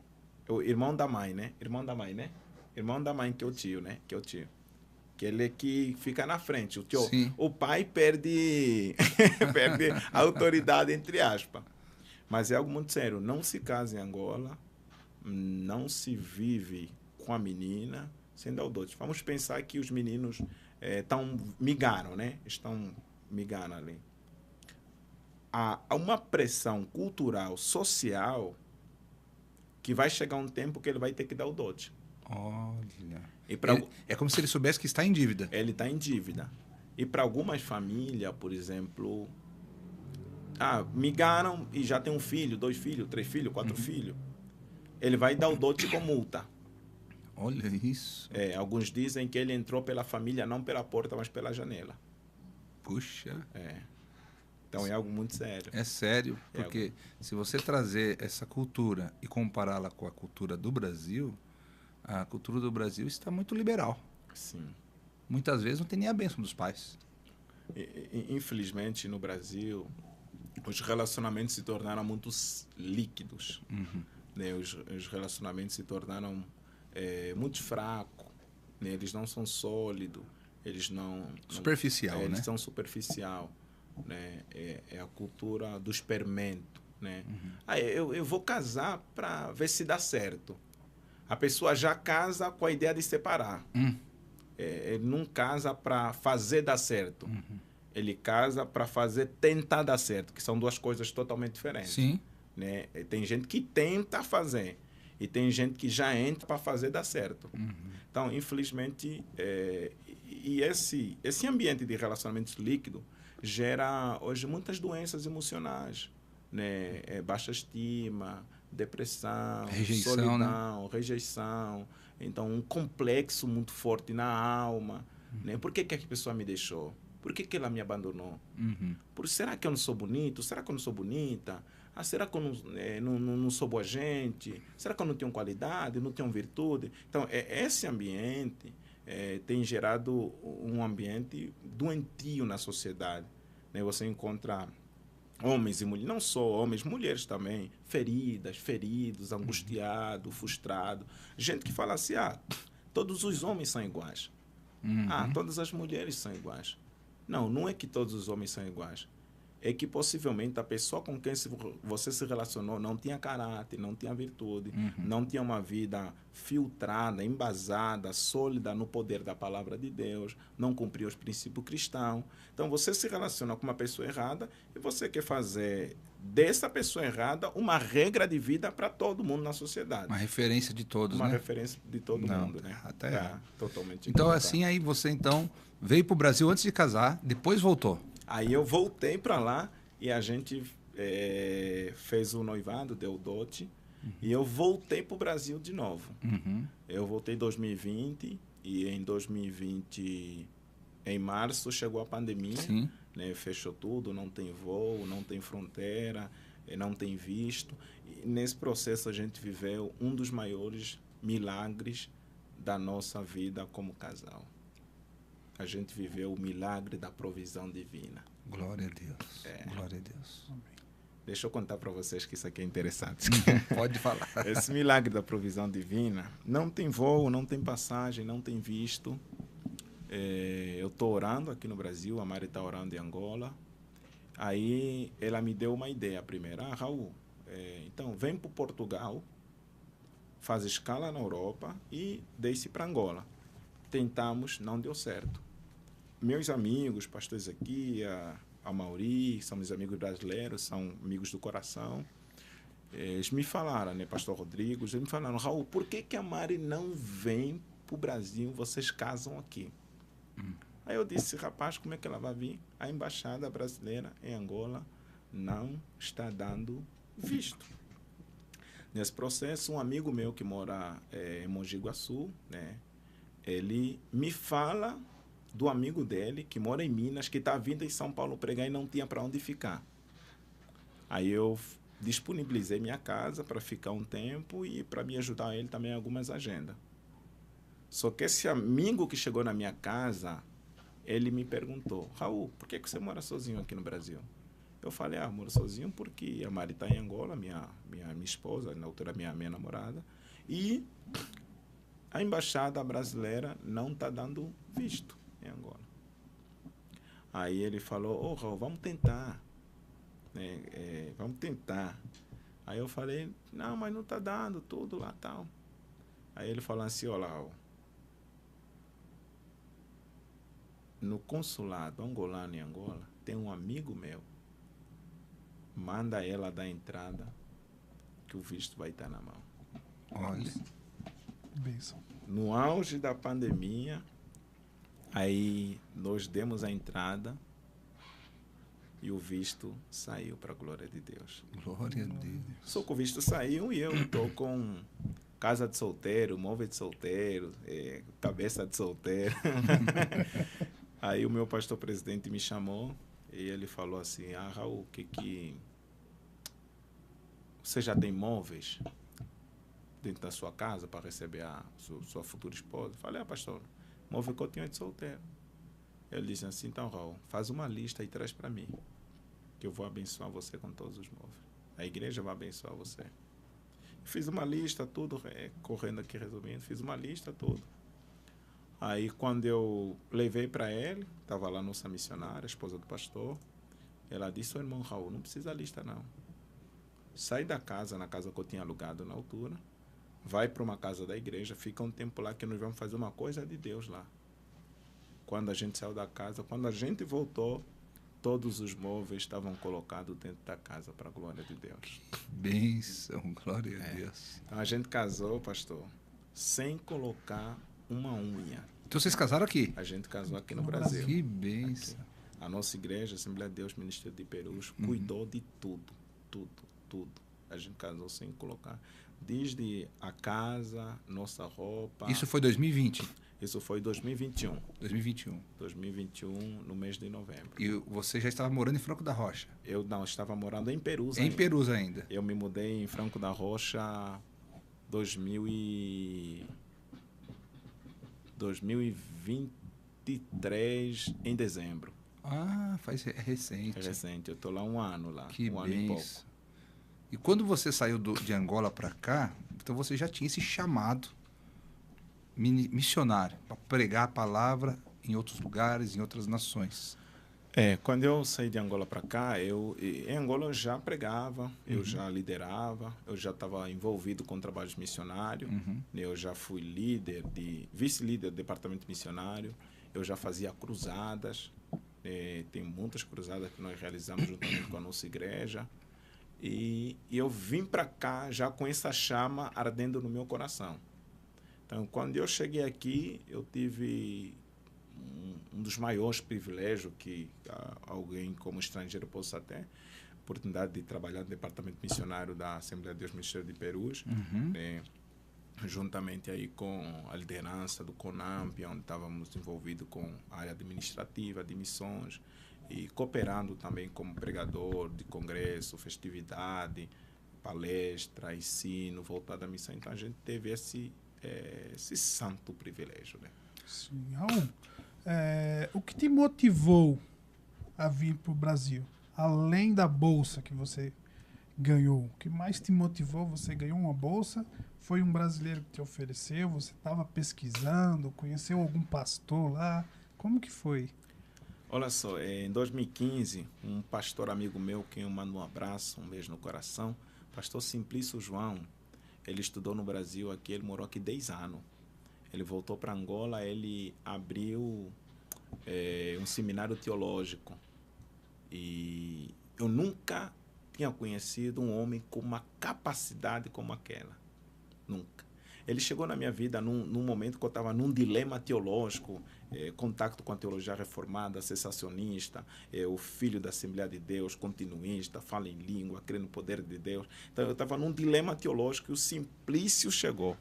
O irmão da mãe, né? Irmão da mãe, né? Irmão da mãe, que é o tio, né? Que é o tio. Que ele é que fica na frente. O tio, o pai perde perde a autoridade, entre aspas. Mas é algo muito sério. Não se casa em Angola, não se vive com a menina sem dar o dote. Vamos pensar que os meninos migaram, né? Estão migando ali. Há uma pressão cultural, social, que vai chegar um tempo que ele vai ter que dar o dote. Olha. E é como se ele soubesse que está em dívida. Ele está em dívida. E para algumas famílias, por exemplo, migaram e já tem um filho, 2 filhos, 3 filhos, 4 filhos. Ele vai dar o dote com multa. Olha isso. Alguns dizem que ele entrou pela família, não pela porta, mas pela janela. Puxa. Então é algo muito sério. É sério, porque se você trazer essa cultura e compará-la com a cultura do Brasil, a cultura do Brasil está muito liberal. Sim. Muitas vezes não tem nem a bênção dos pais. Infelizmente, no Brasil, os relacionamentos se tornaram muito líquidos. Né? Os relacionamentos se tornaram muito fracos. Né? Eles não são sólidos. Eles não... Superficial, né? Eles são superficial. Né? É a cultura do experimento. Né? Eu vou casar para ver se dá certo. A pessoa já casa com a ideia de separar. Ele não casa para fazer dar certo. Ele casa para tentar dar certo, que são duas coisas totalmente diferentes. Sim. Né? Tem gente que tenta fazer e tem gente que já entra para fazer dar certo. Então, infelizmente, esse ambiente de relacionamentos líquido gera hoje muitas doenças emocionais, né? Baixa estima, depressão, rejeição, solidão, rejeição. Então, um complexo muito forte na alma. Né? Por que a pessoa me deixou? Por que ela me abandonou? Será que eu não sou bonito? Será que eu não sou bonita? Será que eu não sou boa gente? Será que eu não tenho qualidade? Não tenho virtude? Então, esse ambiente tem gerado um ambiente doentio na sociedade. Né? Você encontra homens e mulheres, não só homens, mulheres também, feridos, angustiados, frustrados. Gente que fala assim, todos os homens são iguais. Todas as mulheres são iguais. Não é que todos os homens são iguais. é que possivelmente a pessoa com quem você se relacionou não tinha caráter, não tinha virtude, não tinha uma vida filtrada, embasada, sólida no poder da palavra de Deus, não cumpria os princípios cristãos. Então, você se relaciona com uma pessoa errada e você quer fazer dessa pessoa errada uma regra de vida para todo mundo na sociedade. Uma referência de todos, Uma né? referência de todo mundo, né? Até errado. Totalmente Então, equivocado. assim, aí você, então, veio para o Brasil antes de casar, depois voltou. Aí eu voltei para lá e a gente fez o noivado, deu dote, e eu voltei para o Brasil de novo. Eu voltei em 2020 e em 2020, em março, chegou a pandemia. Sim. Né, fechou tudo, não tem voo, não tem fronteira, não tem visto. E nesse processo a gente viveu um dos maiores milagres da nossa vida como casal. A gente viveu o milagre da provisão divina. Glória a Deus. Glória a Deus. Deixa eu contar para vocês que isso aqui é interessante. Pode falar. Esse milagre da provisão divina não tem voo, não tem passagem, não tem visto. Eu estou orando aqui no Brasil, a Mari está orando em Angola. Aí ela me deu uma ideia primeiro. Raul, então vem para Portugal, faz escala na Europa e desce para Angola. Tentamos, não deu certo. Meus amigos, pastor Ezequiel, a Mauri, são meus amigos brasileiros, são amigos do coração. Eles me falaram, né, pastor Rodrigo, eles me falaram, Raul, por que a Mari não vem para o Brasil, vocês casam aqui? Aí eu disse, rapaz, como é que ela vai vir? A embaixada brasileira em Angola não está dando visto. Nesse processo, um amigo meu que mora em Mogi Guaçu, né, ele me fala do amigo dele, que mora em Minas, que está vindo em São Paulo pregar e não tinha para onde ficar. Aí eu disponibilizei minha casa para ficar um tempo e para me ajudar ele também em algumas agendas. Só que esse amigo que chegou na minha casa, ele me perguntou, Raul, por que você mora sozinho aqui no Brasil? Eu falei, moro sozinho porque a Mari está em Angola, minha esposa, na altura minha namorada, e a embaixada brasileira não está dando visto em Angola. Aí ele falou, Raul, vamos tentar. Vamos tentar. Aí eu falei, não, mas não está dando tudo lá tal. Aí ele falou assim, olha lá, no consulado angolano em Angola, tem um amigo meu, manda ela dar entrada, que o visto vai estar na mão. Olha. Bênção. No auge da pandemia, aí nós demos a entrada e o visto saiu, para a glória de Deus. Glória a Deus. Só que o visto saiu e eu estou com casa de solteiro, móvel de solteiro, cabeça de solteiro. Aí o meu pastor presidente me chamou e ele falou assim, Raul, você já tem móveis dentro da sua casa para receber a sua futura esposa? Eu falei, pastor, móvel que eu tinha de solteiro. Ele disse assim, então, Raul, faz uma lista e traz para mim, que eu vou abençoar você com todos os móveis. A igreja vai abençoar você. Fiz uma lista, tudo, correndo aqui, resumindo, fiz uma lista, tudo. Aí, quando eu levei para ele, estava lá nossa missionária, a esposa do pastor, ela disse, irmão Raul, não precisa lista, não. Sai da casa, na casa que eu tinha alugado na altura, vai para uma casa da igreja, fica um tempo lá que nós vamos fazer uma coisa de Deus lá. Quando a gente saiu da casa, quando a gente voltou, todos os móveis estavam colocados dentro da casa, para a glória de Deus. Bênção, glória a Deus. Então a gente casou, pastor, sem colocar uma unha. Então vocês casaram aqui? A gente casou aqui no Brasil. Que bênção. Aqui. A nossa igreja, Assembleia de Deus, Ministério de Perus, cuidou de tudo. A gente casou sem colocar. Desde a casa, nossa roupa. Isso foi 2020? Isso foi 2021. 2021. 2021, no mês de novembro. E você já estava morando em Franco da Rocha? Eu não, estava morando em Perus ainda. Em Perus ainda? Eu me mudei em Franco da Rocha 2023, em dezembro. É recente. É recente, eu estou lá um ano lá. Que um ano e pouco. E quando você saiu de Angola para cá, então você já tinha esse chamado missionário para pregar a palavra em outros lugares, em outras nações. Quando eu saí de Angola para cá, em Angola eu já pregava, eu já liderava, eu já estava envolvido com trabalhos missionários, eu já fui vice-líder do departamento missionário, eu já fazia cruzadas, tem muitas cruzadas que nós realizamos juntamente com a nossa igreja, e eu vim para cá já com essa chama ardendo no meu coração. Então, quando eu cheguei aqui, eu tive um dos maiores privilégios que alguém como estrangeiro possa ter, oportunidade de trabalhar no departamento missionário da Assembleia de Deus Ministério de Perus, juntamente aí com a liderança do CONAMP, onde estávamos envolvidos com a área administrativa, de missões, e cooperando também como pregador de congresso, festividade, palestra, ensino, voltado à missão. Então, a gente teve esse santo privilégio, né? Sim. Raul, o que te motivou a vir para o Brasil? Além da bolsa que você ganhou, o que mais te motivou? Você ganhou uma bolsa, foi um brasileiro que te ofereceu, você estava pesquisando, conheceu algum pastor lá? Como que foi? Olha só, em 2015, um pastor amigo meu, que eu mando um abraço, um beijo no coração, pastor Simplício João, ele estudou no Brasil aqui, ele morou aqui 10 anos. Ele voltou para Angola, ele abriu um seminário teológico. E eu nunca tinha conhecido um homem com uma capacidade como aquela. Nunca. Ele chegou na minha vida num momento que eu estava num dilema teológico, contato com a teologia reformada, cessacionista, o filho da Assembleia de Deus, continuista, fala em língua, crê no poder de Deus. Então eu estava num dilema teológico e o Simplício chegou.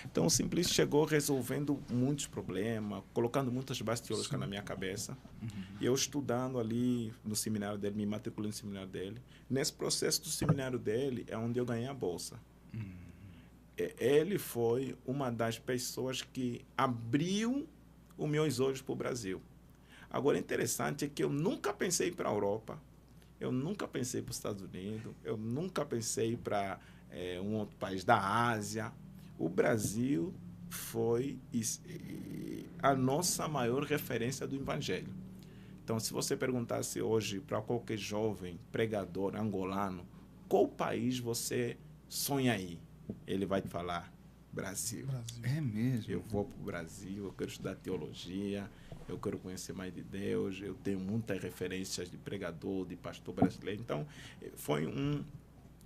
Então o Simplício chegou resolvendo muitos problemas, colocando muitas bases teológicas na minha cabeça. E eu estudando ali no seminário dele, me matriculei no seminário dele. Nesse processo do seminário dele é onde eu ganhei a bolsa. Ele foi uma das pessoas que abriu os meus olhos para o Brasil. Agora, interessante é que eu nunca pensei para a Europa, eu nunca pensei para os Estados Unidos, eu nunca pensei para um outro país da Ásia. O Brasil foi a nossa maior referência do Evangelho. Então, se você perguntasse hoje para qualquer jovem pregador angolano, qual país você sonha aí? Ele vai te falar, Brasil. É mesmo? Eu vou para o Brasil, eu quero estudar teologia, eu quero conhecer mais de Deus, eu tenho muitas referências de pregador, de pastor brasileiro. Então, foi um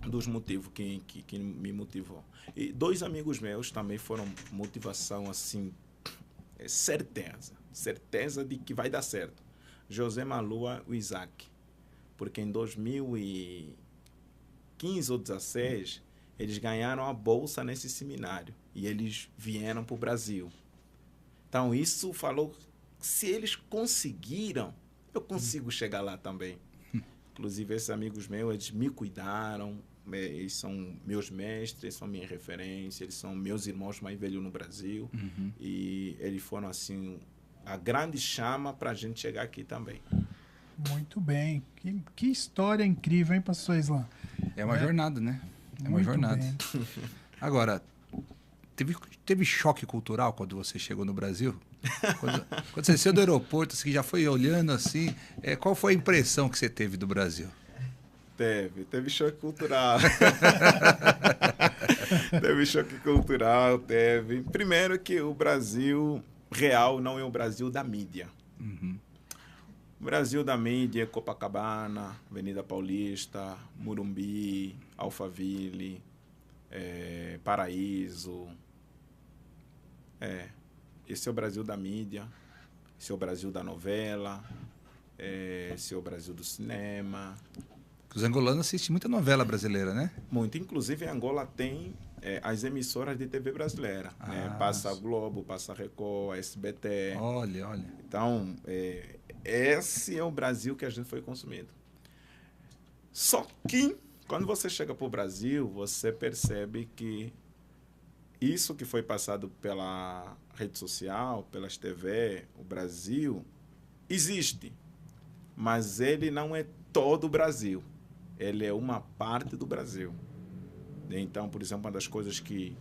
dos motivos que me motivou. E 2 amigos meus também foram motivação, assim, certeza de que vai dar certo. José Malua e o Isaac. Porque em 2015 ou 2016, eles ganharam a bolsa nesse seminário e eles vieram para o Brasil. Então, isso falou, se eles conseguiram, eu consigo chegar lá também. Inclusive, esses amigos meus, eles me cuidaram, eles são meus mestres, eles são minha referência, eles são meus irmãos mais velhos no Brasil. E eles foram, assim, a grande chama para a gente chegar aqui também. Muito bem. Que história incrível, hein, pastor Islam? É uma jornada, né? É uma jornada. Bem. Agora, teve choque cultural quando você chegou no Brasil? Quando você saiu do aeroporto, você já foi olhando assim, qual foi a impressão que você teve do Brasil? Teve choque cultural. Teve choque cultural, teve. Primeiro que o Brasil real não é o Brasil da mídia. O Brasil da mídia é Copacabana, Avenida Paulista, Morumbi, Alphaville, Paraíso. Esse é o Brasil da mídia, esse é o Brasil da novela, esse é o Brasil do cinema. Os angolanos assistem muita novela brasileira, né? Muito. Inclusive, em Angola tem as emissoras de TV brasileira. Né? Passa a Globo, passa a Record, a SBT. Olha. Então, esse é o Brasil que a gente foi consumindo. Só que, quando você chega para o Brasil, você percebe que isso que foi passado pela rede social, pelas TV, o Brasil, existe. Mas ele não é todo o Brasil. Ele é uma parte do Brasil. Então, por exemplo, uma das coisas que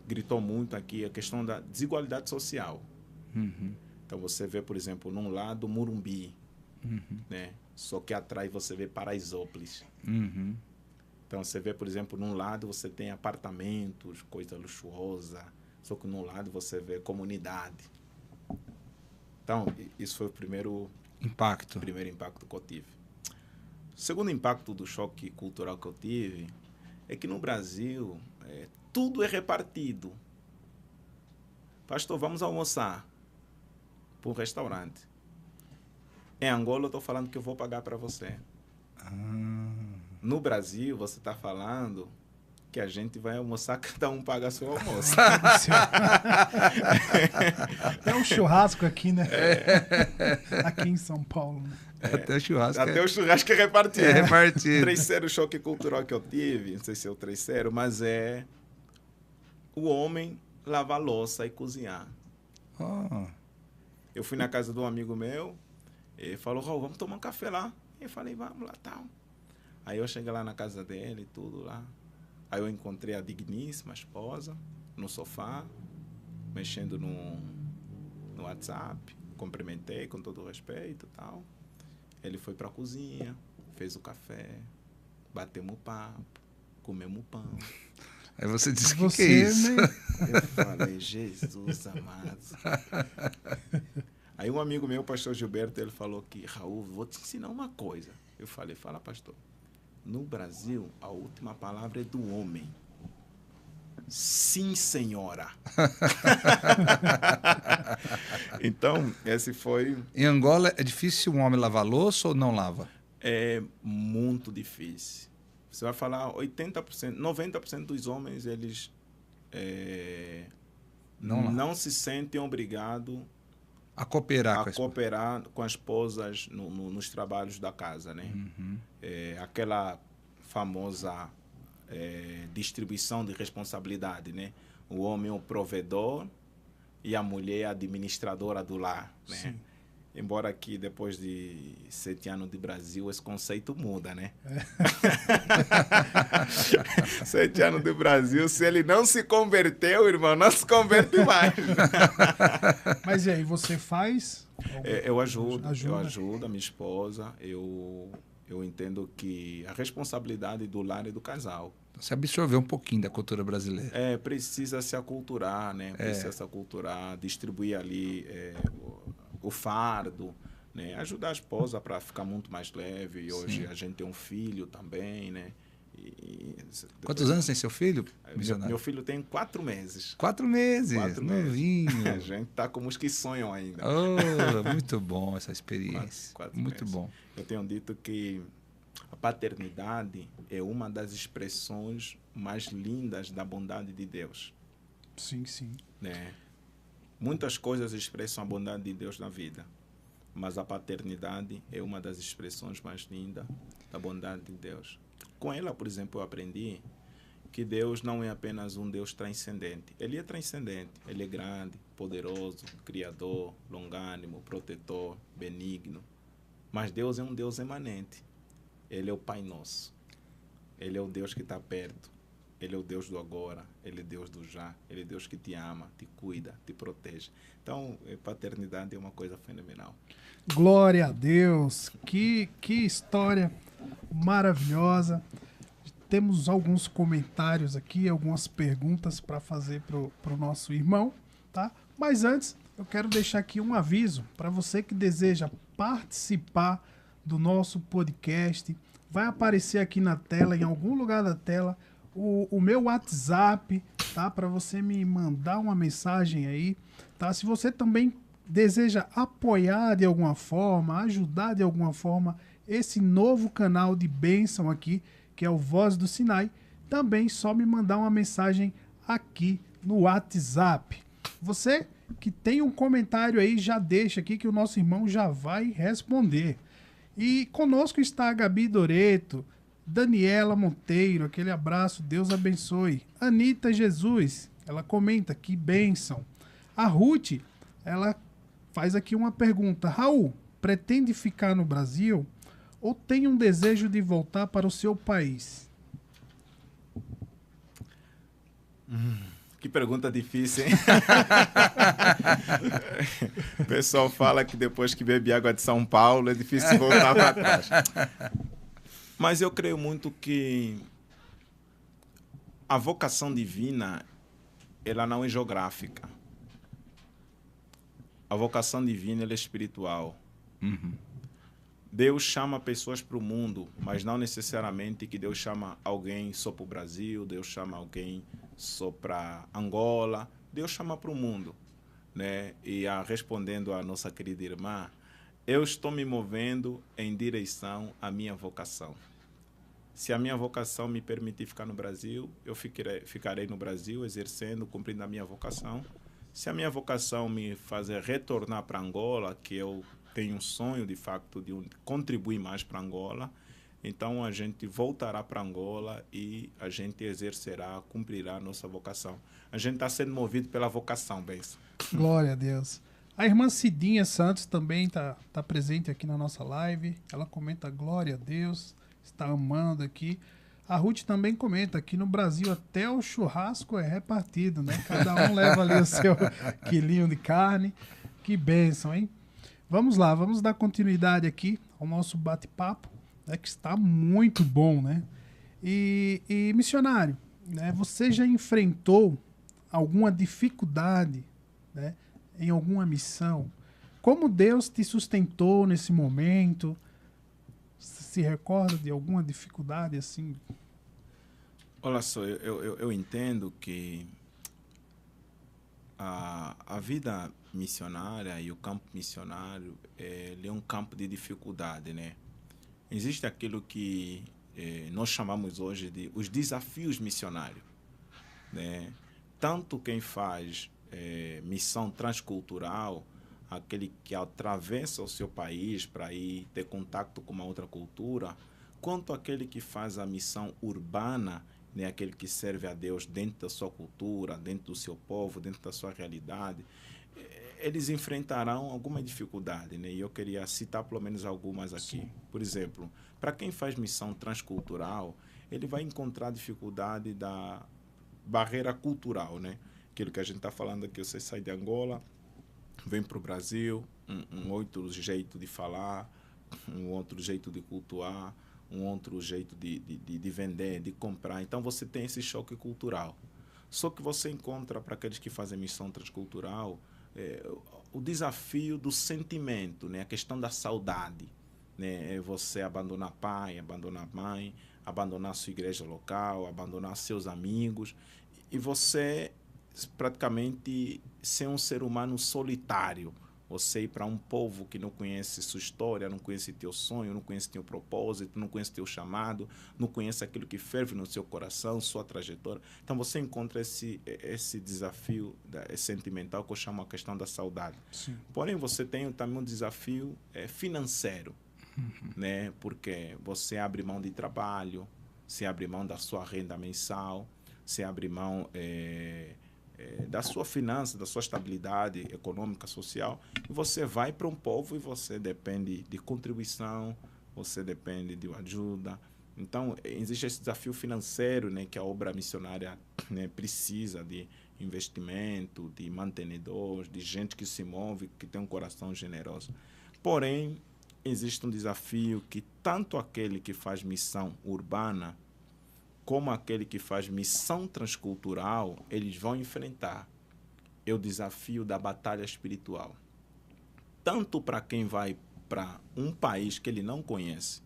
gritou muito aqui é a questão da desigualdade social. Então, você vê, por exemplo, num lado, Morumbi. né? Só que atrás você vê Paraisópolis. Uhum. Então você vê, por exemplo, num lado você tem apartamentos, coisa luxuosa, só que num lado você vê comunidade. Então, isso foi o primeiro Impacto. que eu tive. O segundo impacto do choque cultural que eu tive é que no Brasil tudo é repartido. Pastor, vamos almoçar para um restaurante. Em Angola eu estou falando que eu vou pagar para você. No Brasil você está falando que a gente vai almoçar, cada um paga seu almoço. É um churrasco aqui, né? Aqui em São Paulo. Né? Até o churrasco. Até o churrasco é repartido. É repartido. O terceiro choque cultural que eu tive, não sei se é o terceiro, mas é o homem lavar louça e cozinhar. Oh. Eu fui na casa de um amigo meu, ele falou, Raul, vamos tomar um café lá. Eu falei, vamos lá, tal. Aí eu cheguei lá na casa dele, tudo lá. Aí eu encontrei a digníssima esposa no sofá, mexendo no WhatsApp, cumprimentei com todo o respeito e tal. Ele foi para a cozinha, fez o café, batemos papo, comemos pão. Aí você disse, que é isso? Eu falei, Jesus amado. Aí um amigo meu, o pastor Gilberto, ele falou que, Raul, vou te ensinar uma coisa. Eu falei, fala, pastor. No Brasil, a última palavra é do homem. Sim, senhora. Então, esse foi... Em Angola, é difícil um homem lavar louça ou não lava? É muito difícil. Você vai falar 80%, 90% dos homens, eles não se sentem obrigados a cooperar com as esposas nos trabalhos da casa, né? Uhum. Aquela famosa distribuição de responsabilidade, né? O homem é o provedor e a mulher é a administradora do lar, né? Sim. Embora aqui, depois de 7 anos de Brasil, esse conceito muda, né? 7 anos de Brasil, se ele não se converteu, irmão, não se converte mais. Mas e aí, você faz? Eu ajudo a minha esposa. Eu entendo que a responsabilidade do lar é do casal. Você absorveu um pouquinho da cultura brasileira. Precisa se aculturar, né? Precisa se aculturar, distribuir ali o fardo, né? Ajudar a esposa para ficar muito mais leve. E hoje a gente tem um filho também, né? Quantos anos tem seu filho? Meu filho tem 4 meses. 4 meses? 4 novinho. meses. A gente tá como os que sonham ainda. Oh, muito bom essa experiência. 4 muito meses. Bom. Eu tenho dito que a paternidade é uma das expressões mais lindas da bondade de Deus. Sim, sim. Né? Muitas coisas expressam a bondade de Deus na vida, mas a paternidade é uma das expressões mais lindas da bondade de Deus. Com ela, por exemplo, eu aprendi que Deus não é apenas um Deus transcendente. Ele é transcendente, ele é grande, poderoso, criador, longânimo, protetor, benigno. Mas Deus é um Deus emanente. Ele é o Pai Nosso. Ele é o Deus que está perto. Ele é o Deus do agora. Ele é Deus do já. Ele é Deus que te ama, te cuida, te protege. Então, paternidade é uma coisa fenomenal. Glória a Deus. Que história maravilhosa. Temos alguns comentários aqui, algumas perguntas para fazer para o nosso irmão, tá? Mas antes, eu quero deixar aqui um aviso para você que deseja participar do nosso podcast. Vai aparecer aqui na tela, em algum lugar da tela, o meu WhatsApp, tá? Para você me mandar uma mensagem aí, tá? Se você também deseja apoiar de alguma forma, ajudar de alguma forma esse novo canal de bênção aqui, que é o Voz do Sinai, também só me mandar uma mensagem aqui no WhatsApp. Você que tem um comentário aí, já deixa aqui que o nosso irmão já vai responder. E conosco está a Gabi Doreto, Daniela Monteiro, aquele abraço, Deus abençoe. Anitta Jesus, ela comenta, que bênção. A Ruth, ela faz aqui uma pergunta. Raul, pretende ficar no Brasil ou tem um desejo de voltar para o seu país? Que pergunta difícil, hein? O pessoal fala que depois que bebe água de São Paulo é difícil voltar para trás. Mas eu creio muito que a vocação divina, ela não é geográfica. A vocação divina, ela é espiritual. Deus chama pessoas para o mundo, mas não necessariamente que Deus chama alguém só para o Brasil, Deus chama alguém só para Angola. Deus chama para o mundo, né? E respondendo à nossa querida irmã, eu estou me movendo em direção à minha vocação. Se a minha vocação me permitir ficar no Brasil, eu ficarei no Brasil, exercendo, cumprindo a minha vocação. Se a minha vocação me fazer retornar para Angola, que eu tenho um sonho, de facto, de contribuir mais para Angola, então a gente voltará para Angola e a gente exercerá, cumprirá a nossa vocação. A gente está sendo movido pela vocação, Benção. Glória a Deus. A irmã Cidinha Santos também tá presente aqui na nossa live. Ela comenta glória a Deus, está amando aqui. A Ruth também comenta, aqui no Brasil até o churrasco é repartido, né? Cada um leva ali o seu quilinho de carne. Que bênção, hein? Vamos lá, vamos dar continuidade aqui ao nosso bate-papo, né, que está muito bom, né? E missionário, né, você já enfrentou alguma dificuldade, né, em alguma missão? Como Deus te sustentou nesse momento? Você se recorda de alguma dificuldade assim? Olha só, eu entendo que a vida missionária e o campo missionário ele é um campo de dificuldade, né? Existe aquilo que nós chamamos hoje de os desafios missionários, né? Tanto quem faz missão transcultural, aquele que atravessa o seu país para ir ter contato com uma outra cultura, quanto aquele que faz a missão urbana, né, aquele que serve a Deus dentro da sua cultura, dentro do seu povo, dentro da sua realidade, eles enfrentarão alguma dificuldade, né? E eu queria citar pelo menos algumas aqui. Sim. Por exemplo, para quem faz missão transcultural, ele vai encontrar dificuldade da barreira cultural, né? Aquilo que a gente está falando aqui, você sai de Angola, vem para o Brasil, um outro jeito de falar, um outro jeito de cultuar, um outro jeito de vender, de comprar. Então, você tem esse choque cultural. Só que você encontra, para aqueles que fazem missão transcultural, o desafio do sentimento, né? A questão da saudade, né? É você abandonar pai, abandonar mãe, abandonar sua igreja local, abandonar seus amigos, e você praticamente ser um ser humano solitário. Você ir para um povo que não conhece sua história, não conhece teu sonho, não conhece teu propósito, não conhece teu chamado, não conhece aquilo que ferve no seu coração, sua trajetória. Então você encontra esse desafio sentimental que eu chamo a questão da saudade. Sim. Porém, você tem também um desafio financeiro, né? Porque você abre mão de trabalho, você abre mão da sua renda mensal, você abre mão da sua finança, da sua estabilidade econômica, social, e você vai para um povo e você depende de contribuição, você depende de ajuda. Então, existe esse desafio financeiro, né, que a obra missionária, né, precisa de investimento, de mantenedores, de gente que se move, que tem um coração generoso. Porém, existe um desafio que tanto aquele que faz missão urbana como aquele que faz missão transcultural, eles vão enfrentar. É o desafio da batalha espiritual. Tanto para quem vai para um país que ele não conhece,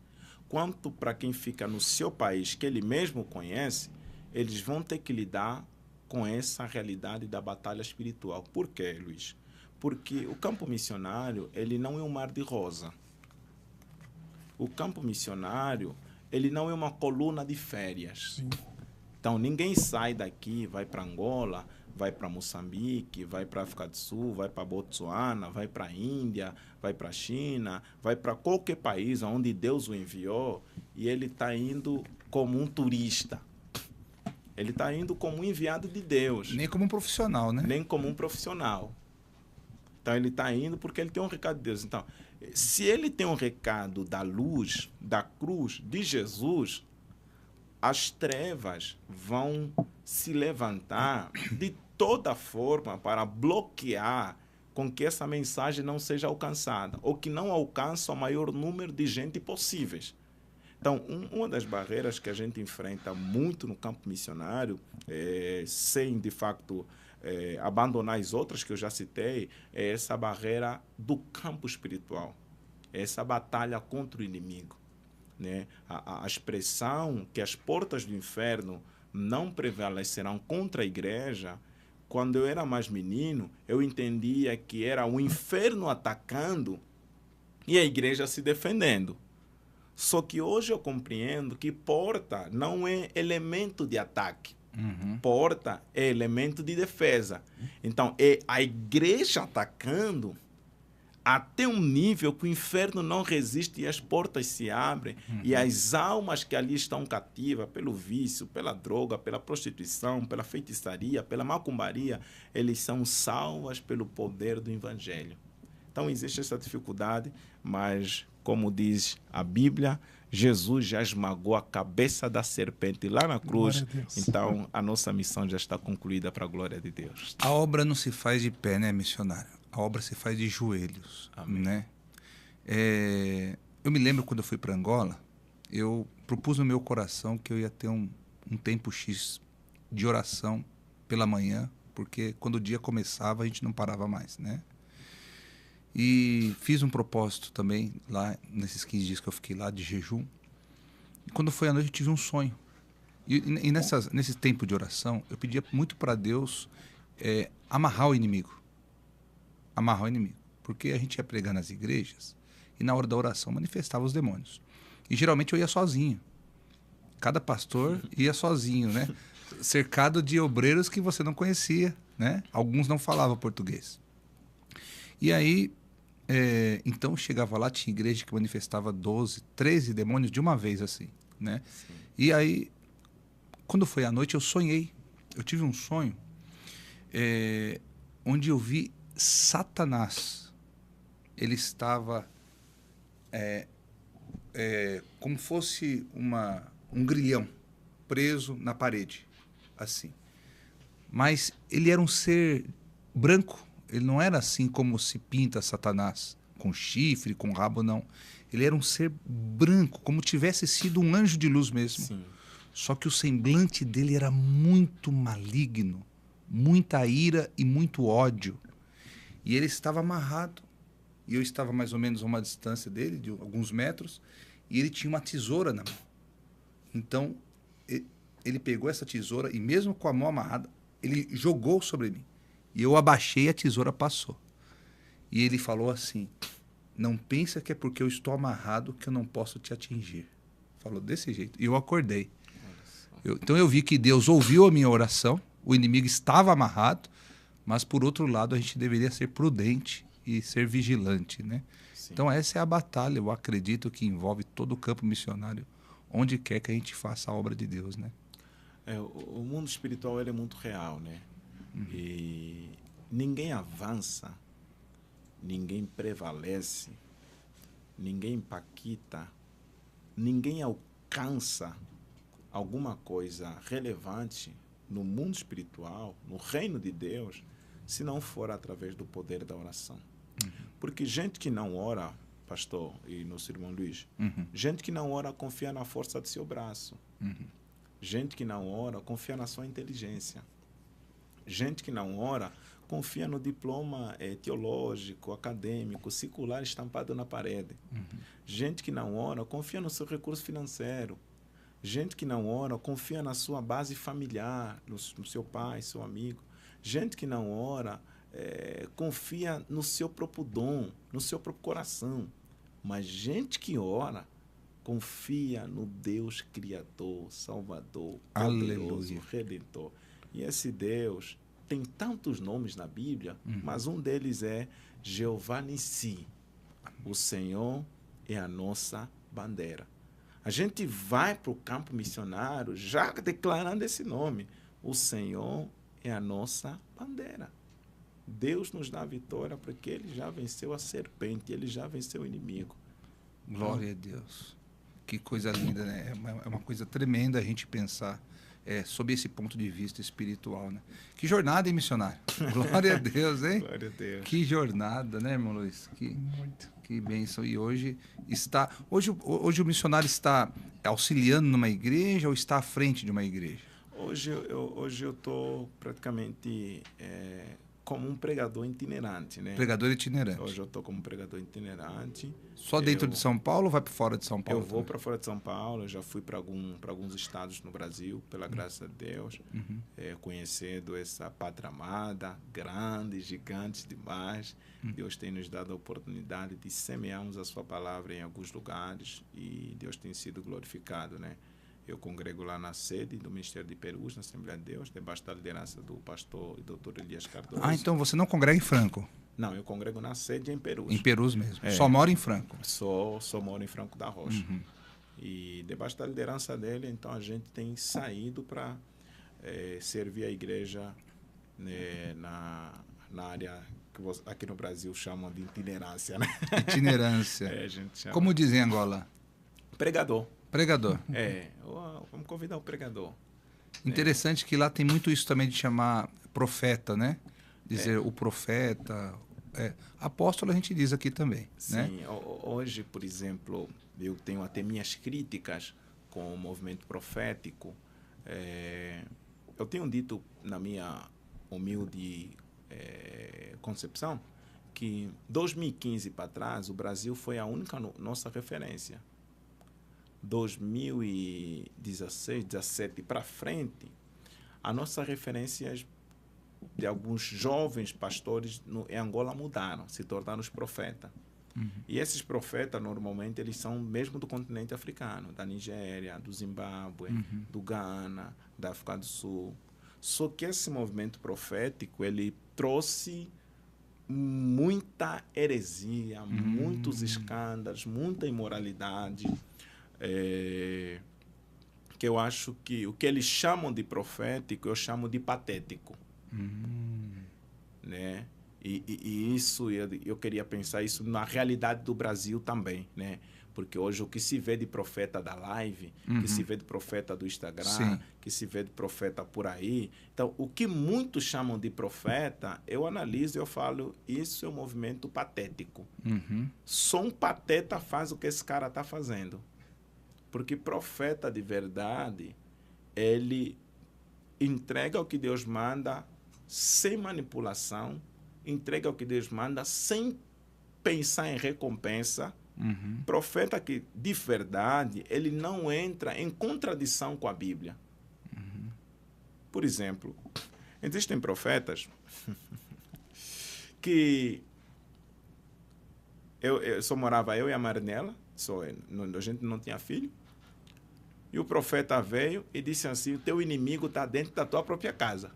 quanto para quem fica no seu país que ele mesmo conhece, eles vão ter que lidar com essa realidade da batalha espiritual. Por quê, Luiz? Porque o campo missionário, ele não é um mar de rosa. O campo missionário, ele não é uma coluna de férias. Sim. Então, ninguém sai daqui, vai para Angola, vai para Moçambique, vai para África do Sul, vai para Botsuana, vai para a Índia, vai para a China, vai para qualquer país onde Deus o enviou, e ele está indo como um turista. Ele está indo como um enviado de Deus. Nem como um profissional, né? Nem como um profissional. Então, ele está indo porque ele tem um recado de Deus. Então, se ele tem um recado da luz, da cruz, de Jesus, as trevas vão se levantar de toda forma para bloquear com que essa mensagem não seja alcançada, ou que não alcance o maior número de gente possíveis. Então, uma das barreiras que a gente enfrenta muito no campo missionário, sem, de facto, abandonar as outras que eu já citei, é essa barreira do campo espiritual, essa batalha contra o inimigo, né? A expressão que as portas do inferno não prevalecerão contra a igreja. Quando eu era mais menino, eu entendia que era o inferno atacando e a igreja se defendendo. Só que hoje eu compreendo que porta não é elemento de ataque. Porta é elemento de defesa. Então, é a igreja atacando até um nível que o inferno não resiste e as portas se abrem, e as almas que ali estão cativas pelo vício, pela droga, pela prostituição, pela feitiçaria, pela macumbaria, eles são salvas pelo poder do evangelho. Então existe essa dificuldade, mas como diz a Bíblia, Jesus já esmagou a cabeça da serpente lá na cruz. Então a nossa missão já está concluída para a glória de Deus. A obra não se faz de pé, né, missionário? A obra se faz de joelhos. Amém. Né? Eu me lembro quando eu fui para Angola, eu propus no meu coração que eu ia ter um tempo X de oração pela manhã, porque quando o dia começava a gente não parava mais, né? E fiz um propósito também lá nesses 15 dias que eu fiquei lá de jejum. E quando foi à noite eu tive um sonho. E nesse tempo de oração eu pedia muito para Deus amarrar o inimigo. Amarrar o inimigo. Porque a gente ia pregar nas igrejas e na hora da oração manifestava os demônios. E geralmente eu ia sozinho. Cada pastor ia sozinho, né? Cercado de obreiros que você não conhecia, né? Alguns não falavam português. E aí, então chegava lá, tinha igreja que manifestava 12, 13 demônios de uma vez assim, né? Sim. E aí, quando foi à noite, eu sonhei. Eu tive um sonho onde eu vi Satanás. Ele estava como fosse um grilhão preso na parede, assim. Mas ele era um ser branco. Ele não era assim como se pinta Satanás, com chifre, com rabo, não. Ele era um ser branco, como tivesse sido um anjo de luz mesmo. Sim. Só que o semblante dele era muito maligno, muita ira e muito ódio. E ele estava amarrado. E eu estava mais ou menos a uma distância dele, de alguns metros, e ele tinha uma tesoura na mão. Então, ele pegou essa tesoura e mesmo com a mão amarrada, ele jogou sobre mim. E eu abaixei e a tesoura passou. E ele falou assim, não pensa que é porque eu estou amarrado que eu não posso te atingir. Falou desse jeito. E eu acordei. Então eu vi que Deus ouviu a minha oração, o inimigo estava amarrado, mas por outro lado a gente deveria ser prudente e ser vigilante, né? Então essa é a batalha, eu acredito, que envolve todo o campo missionário, onde quer que a gente faça a obra de Deus, né? O mundo espiritual ele é muito real, né? E ninguém avança, ninguém prevalece, ninguém impacta, ninguém alcança alguma coisa relevante no mundo espiritual, no reino de Deus, se não for através do poder da oração. Porque gente que não ora, pastor e nosso irmão Luiz, gente que não ora confia na força do seu braço. Gente que não ora confia na sua inteligência. Gente que não ora confia no diploma teológico, acadêmico, secular estampado na parede. Gente que não ora confia no seu recurso financeiro. Gente que não ora confia na sua base familiar, no seu pai, seu amigo. Gente que não ora confia no seu próprio dom, no seu próprio coração. Mas gente que ora confia no Deus Criador, Salvador, poderoso, Redentor. E esse Deus tem tantos nomes na Bíblia, mas um deles é Jeová Nissi. O Senhor é a nossa bandeira. A gente vai para o campo missionário já declarando esse nome. O Senhor é a nossa bandeira. Deus nos dá a vitória porque Ele já venceu a serpente, Ele já venceu o inimigo. Glória a Deus. Que coisa linda, né? É uma coisa tremenda a gente pensar sob esse ponto de vista espiritual, né? Que jornada, hein, missionário? Glória a Deus, hein? Glória a Deus. Que jornada, né, irmão Luiz? Muito. Que bênção. E hoje o missionário está auxiliando numa igreja ou está à frente de uma igreja? Hoje eu estou praticamente como um pregador itinerante, né? Pregador itinerante. Hoje eu estou como pregador itinerante. Só dentro de São Paulo ou vai para fora de São Paulo? Eu vou para fora de São Paulo, eu já fui para alguns estados no Brasil, pela graça de Deus, conhecendo essa pátria amada, grande, gigante demais. Deus tem nos dado a oportunidade de semearmos a sua palavra em alguns lugares e Deus tem sido glorificado, né? Eu congrego lá na sede do Ministério de Perus, na Assembleia de Deus, debaixo da liderança do pastor e doutor Elias Cardoso. Ah, então você não congrega em Franco? Não, eu congrego na sede em Perus. Em Perus mesmo. Só mora em Franco? Só moro em Franco da Rocha. E debaixo da liderança dele, então a gente tem saído para servir a igreja, né, na área que aqui no Brasil chamam de itinerância, né? Itinerância. A gente chama. Como dizem em Angola? Pregador. Pregador. Vamos convidar o pregador. Interessante que lá tem muito isso também de chamar profeta, né? Dizer o profeta. Apóstolo a gente diz aqui também. Sim, né? Hoje, por exemplo, eu tenho até minhas críticas com o movimento profético. Eu tenho dito na minha humilde concepção que 2015 para trás o Brasil foi a única nossa referência. 2016, 17 para frente, a nossa referência de alguns jovens pastores em Angola mudaram, se tornaram os profetas. E esses profetas, normalmente, eles são mesmo do continente africano, da Nigéria, do Zimbábue, do Ghana, da África do Sul. Só que esse movimento profético, ele trouxe muita heresia, muitos escândalos, muita imoralidade, que eu acho que o que eles chamam de profético, eu chamo de patético. Né? E isso, eu queria pensar isso na realidade do Brasil também, né? Porque hoje o que se vê de profeta da live, que se vê de profeta do Instagram, que se vê de profeta por aí. Então, o que muitos chamam de profeta, eu analiso e eu falo, isso é um movimento patético. Só um pateta faz o que esse cara está fazendo. Porque profeta de verdade, ele entrega o que Deus manda sem manipulação, entrega o que Deus manda sem pensar em recompensa. Profeta que, de verdade, ele não entra em contradição com a Bíblia. Por exemplo, existem profetas que só morava eu e a Marinela, a gente não tinha filho, e o profeta veio e disse assim, o teu inimigo está dentro da tua própria casa.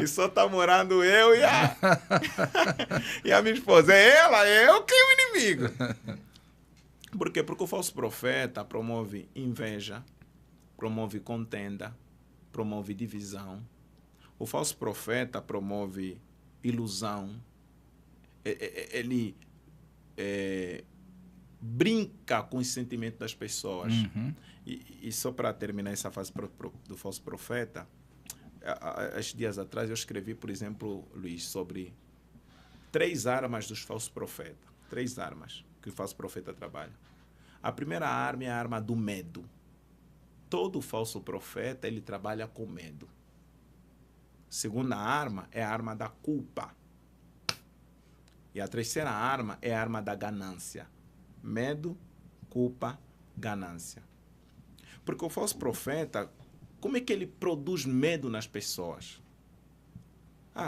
E só está morando eu e a minha esposa. Eu que é o inimigo. Por quê? Porque o falso profeta promove inveja, promove contenda, promove divisão. O falso profeta promove ilusão. Ele brinca com os sentimentos das pessoas. E só para terminar essa fase do falso profeta, há dias atrás eu escrevi, por exemplo, Luiz, sobre 3 armas dos falsos profetas. 3 armas que o falso profeta trabalha. A primeira arma é a arma do medo. Todo falso profeta, ele trabalha com medo. A segunda arma é a arma da culpa. E a terceira arma é a arma da ganância. Medo, culpa, ganância. Porque o falso profeta, como é que ele produz medo nas pessoas?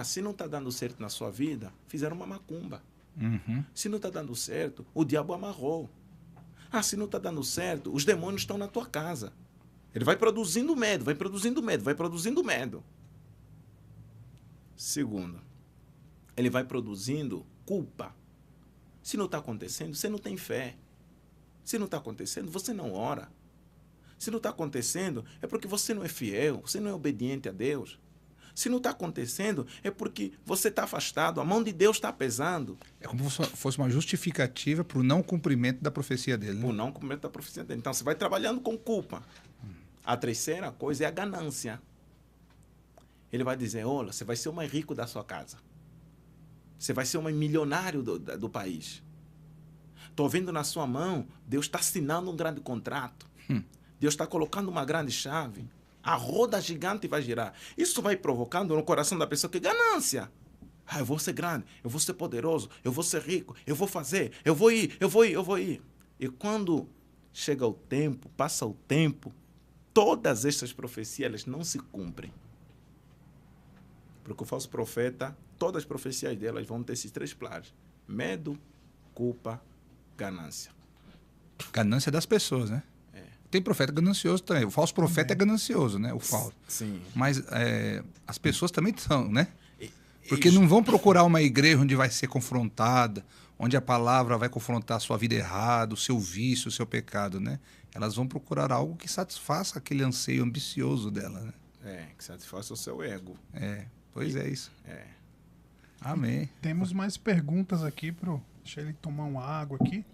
Se não está dando certo na sua vida, fizeram uma macumba. Se não está dando certo, o diabo amarrou. Se não está dando certo, os demônios estão na tua casa. Ele vai produzindo medo, vai produzindo medo, vai produzindo medo. Segundo, ele vai produzindo culpa. Se não está acontecendo, você não tem fé. Se não está acontecendo, você não ora. Se não está acontecendo, é porque você não é fiel, você não é obediente a Deus. Se não está acontecendo, é porque você está afastado, a mão de Deus está pesando. É como se fosse uma justificativa para o não cumprimento da profecia dele. Né? O não cumprimento da profecia dele. Então, você vai trabalhando com culpa. A terceira coisa é a ganância. Ele vai dizer, olha, você vai ser o mais rico da sua casa. Você vai ser o mais milionário do país. Estou vendo na sua mão, Deus está assinando um grande contrato. Deus está colocando uma grande chave. A roda gigante vai girar. Isso vai provocando no coração da pessoa que ganância. Eu vou ser grande, eu vou ser poderoso, eu vou ser rico, eu vou fazer, eu vou ir. E quando chega o tempo, passa o tempo, todas estas profecias elas não se cumprem. Porque o falso profeta, todas as profecias delas vão ter esses 3 pilares: medo, culpa, ganância. Ganância das pessoas, né? Tem profeta ganancioso também. O falso profeta é ganancioso, né? O falso. Sim. Mas as pessoas também são, né? Porque não vão procurar uma igreja onde vai ser confrontada, onde a palavra vai confrontar a sua vida errada, o seu vício, o seu pecado, né? Elas vão procurar algo que satisfaça aquele anseio ambicioso dela, né? Que satisfaça o seu ego. Pois é isso. Amém. Temos mais perguntas aqui pro... Deixa ele tomar uma água aqui.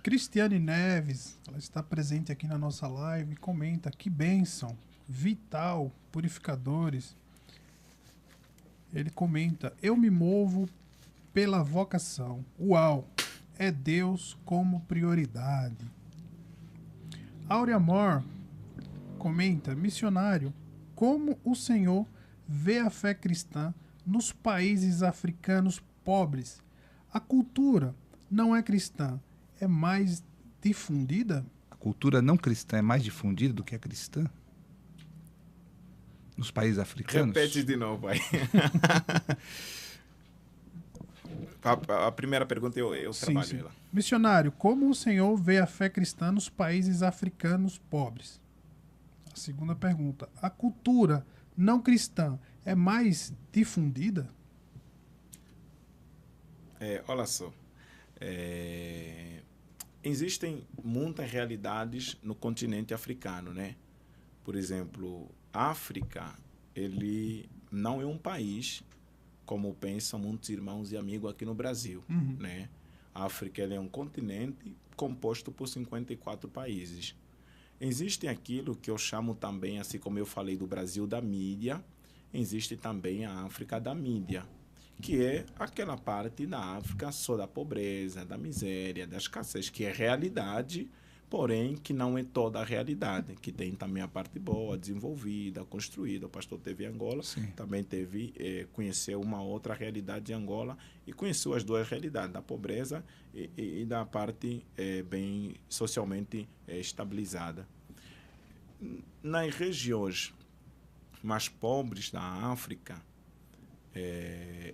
Cristiane Neves, ela está presente aqui na nossa live, comenta: que bênção, Vital, Purificadores. Ele comenta: eu me movo pela vocação. Uau, é Deus como prioridade. Áurea Amor comenta: missionário, como o Senhor vê a fé cristã nos países africanos pobres? A cultura não é cristã, é mais difundida? A cultura não cristã é mais difundida do que a cristã? Nos países africanos? Repete de novo aí. A primeira pergunta eu trabalho ela. Missionário, como o Senhor vê a fé cristã nos países africanos pobres? A segunda pergunta: a cultura não cristã é mais difundida? Olha só. Existem muitas realidades no continente africano, né? Por exemplo, a África, ele não é um país como pensam muitos irmãos e amigos aqui no Brasil, né? A África, ele é um continente composto por 54 países. Existe aquilo que eu chamo também, assim como eu falei do Brasil da mídia, existe também a África da mídia, que é aquela parte da África só da pobreza, da miséria, da escassez, que é realidade, porém que não é toda a realidade, que tem também a parte boa, desenvolvida, construída. O pastor teve em Angola, também teve, conheceu uma outra realidade de Angola e conheceu as duas realidades, da pobreza e da parte bem socialmente estabilizada. Nas regiões mais pobres da África,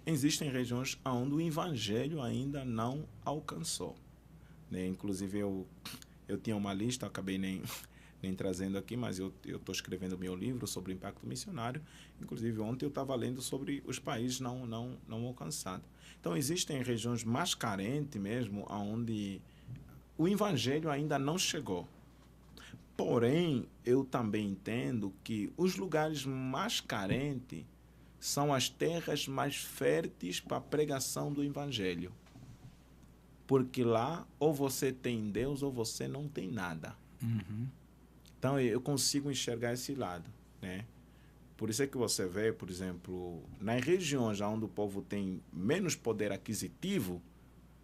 existem regiões onde o evangelho ainda não alcançou, né? Inclusive eu tinha uma lista, acabei nem trazendo aqui, mas eu estou escrevendo meu livro sobre o impacto missionário. Inclusive ontem eu estava lendo sobre os países não alcançados. Então existem regiões mais carentes mesmo, onde o evangelho ainda não chegou. Porém, eu também entendo que os lugares mais carentes são as terras mais férteis para a pregação do evangelho. Porque lá, ou você tem Deus, ou você não tem nada. Então, eu consigo enxergar esse lado, né? Por isso é que você vê, por exemplo, nas regiões onde o povo tem menos poder aquisitivo,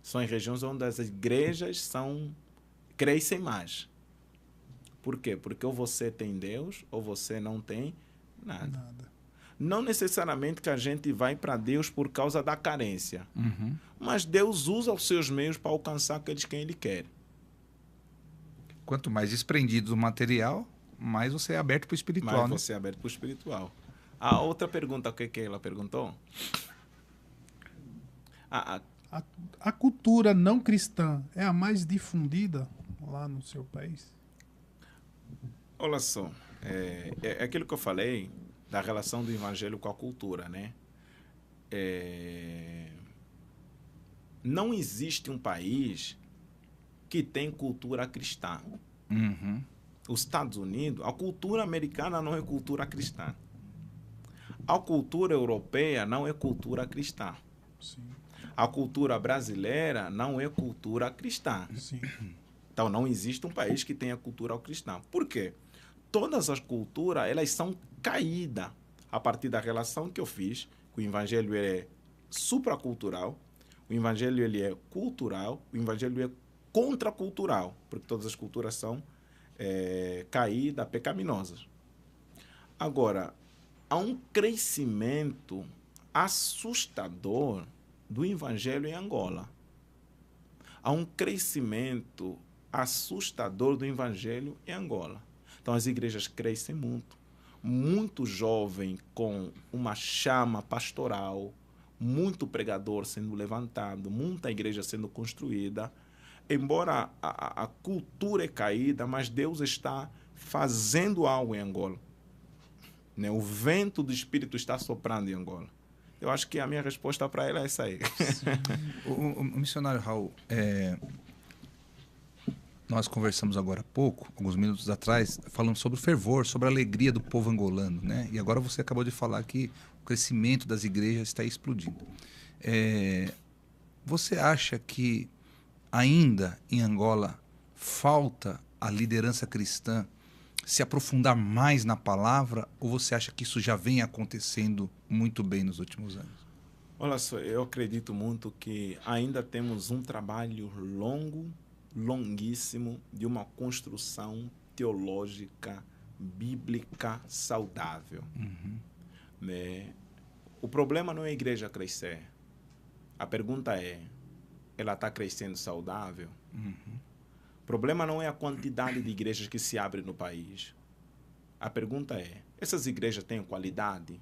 são as regiões onde as igrejas crescem mais. Por quê? Porque ou você tem Deus, ou você não tem nada. Não necessariamente que a gente vai para Deus por causa da carência. Mas Deus usa os seus meios para alcançar aqueles quem Ele quer. Quanto mais desprendido do material, mais você é aberto para o espiritual. Mais você é aberto para o espiritual. A outra pergunta, o que ela perguntou? A cultura não cristã é a mais difundida lá no seu país? Olha só, é aquilo que eu falei da relação do evangelho com a cultura, né? Não existe um país que tem cultura cristã. Os Estados Unidos, a cultura americana não é cultura cristã. A cultura europeia não é cultura cristã. Sim. A cultura brasileira não é cultura cristã. Sim. Então, não existe um país que tenha cultura cristã. Por quê? Todas as culturas, elas são caídas a partir da relação que eu fiz, que o evangelho é supracultural, o evangelho ele é cultural, o evangelho é contracultural, porque todas as culturas são caídas, pecaminosas. Agora, há um crescimento assustador do evangelho em Angola. Há um crescimento assustador do evangelho em Angola. Então, as igrejas crescem muito. Muito jovem com uma chama pastoral, muito pregador sendo levantado, muita igreja sendo construída. Embora a cultura é caída, mas Deus está fazendo algo em Angola. Né? O vento do Espírito está soprando em Angola. Eu acho que a minha resposta para ela é essa aí. O missionário Raul, nós conversamos agora há pouco, alguns minutos atrás, falando sobre o fervor, sobre a alegria do povo angolano, né? E agora você acabou de falar que o crescimento das igrejas está explodindo. Você acha que ainda em Angola falta a liderança cristã se aprofundar mais na palavra, ou você acha que isso já vem acontecendo muito bem nos últimos anos? Olha só, eu acredito muito que ainda temos um trabalho longuíssimo de uma construção teológica, bíblica, saudável. Né? O problema não é a igreja crescer. A pergunta é, ela está crescendo saudável? O problema não é a quantidade de igrejas que se abrem no país. A pergunta é, essas igrejas têm qualidade?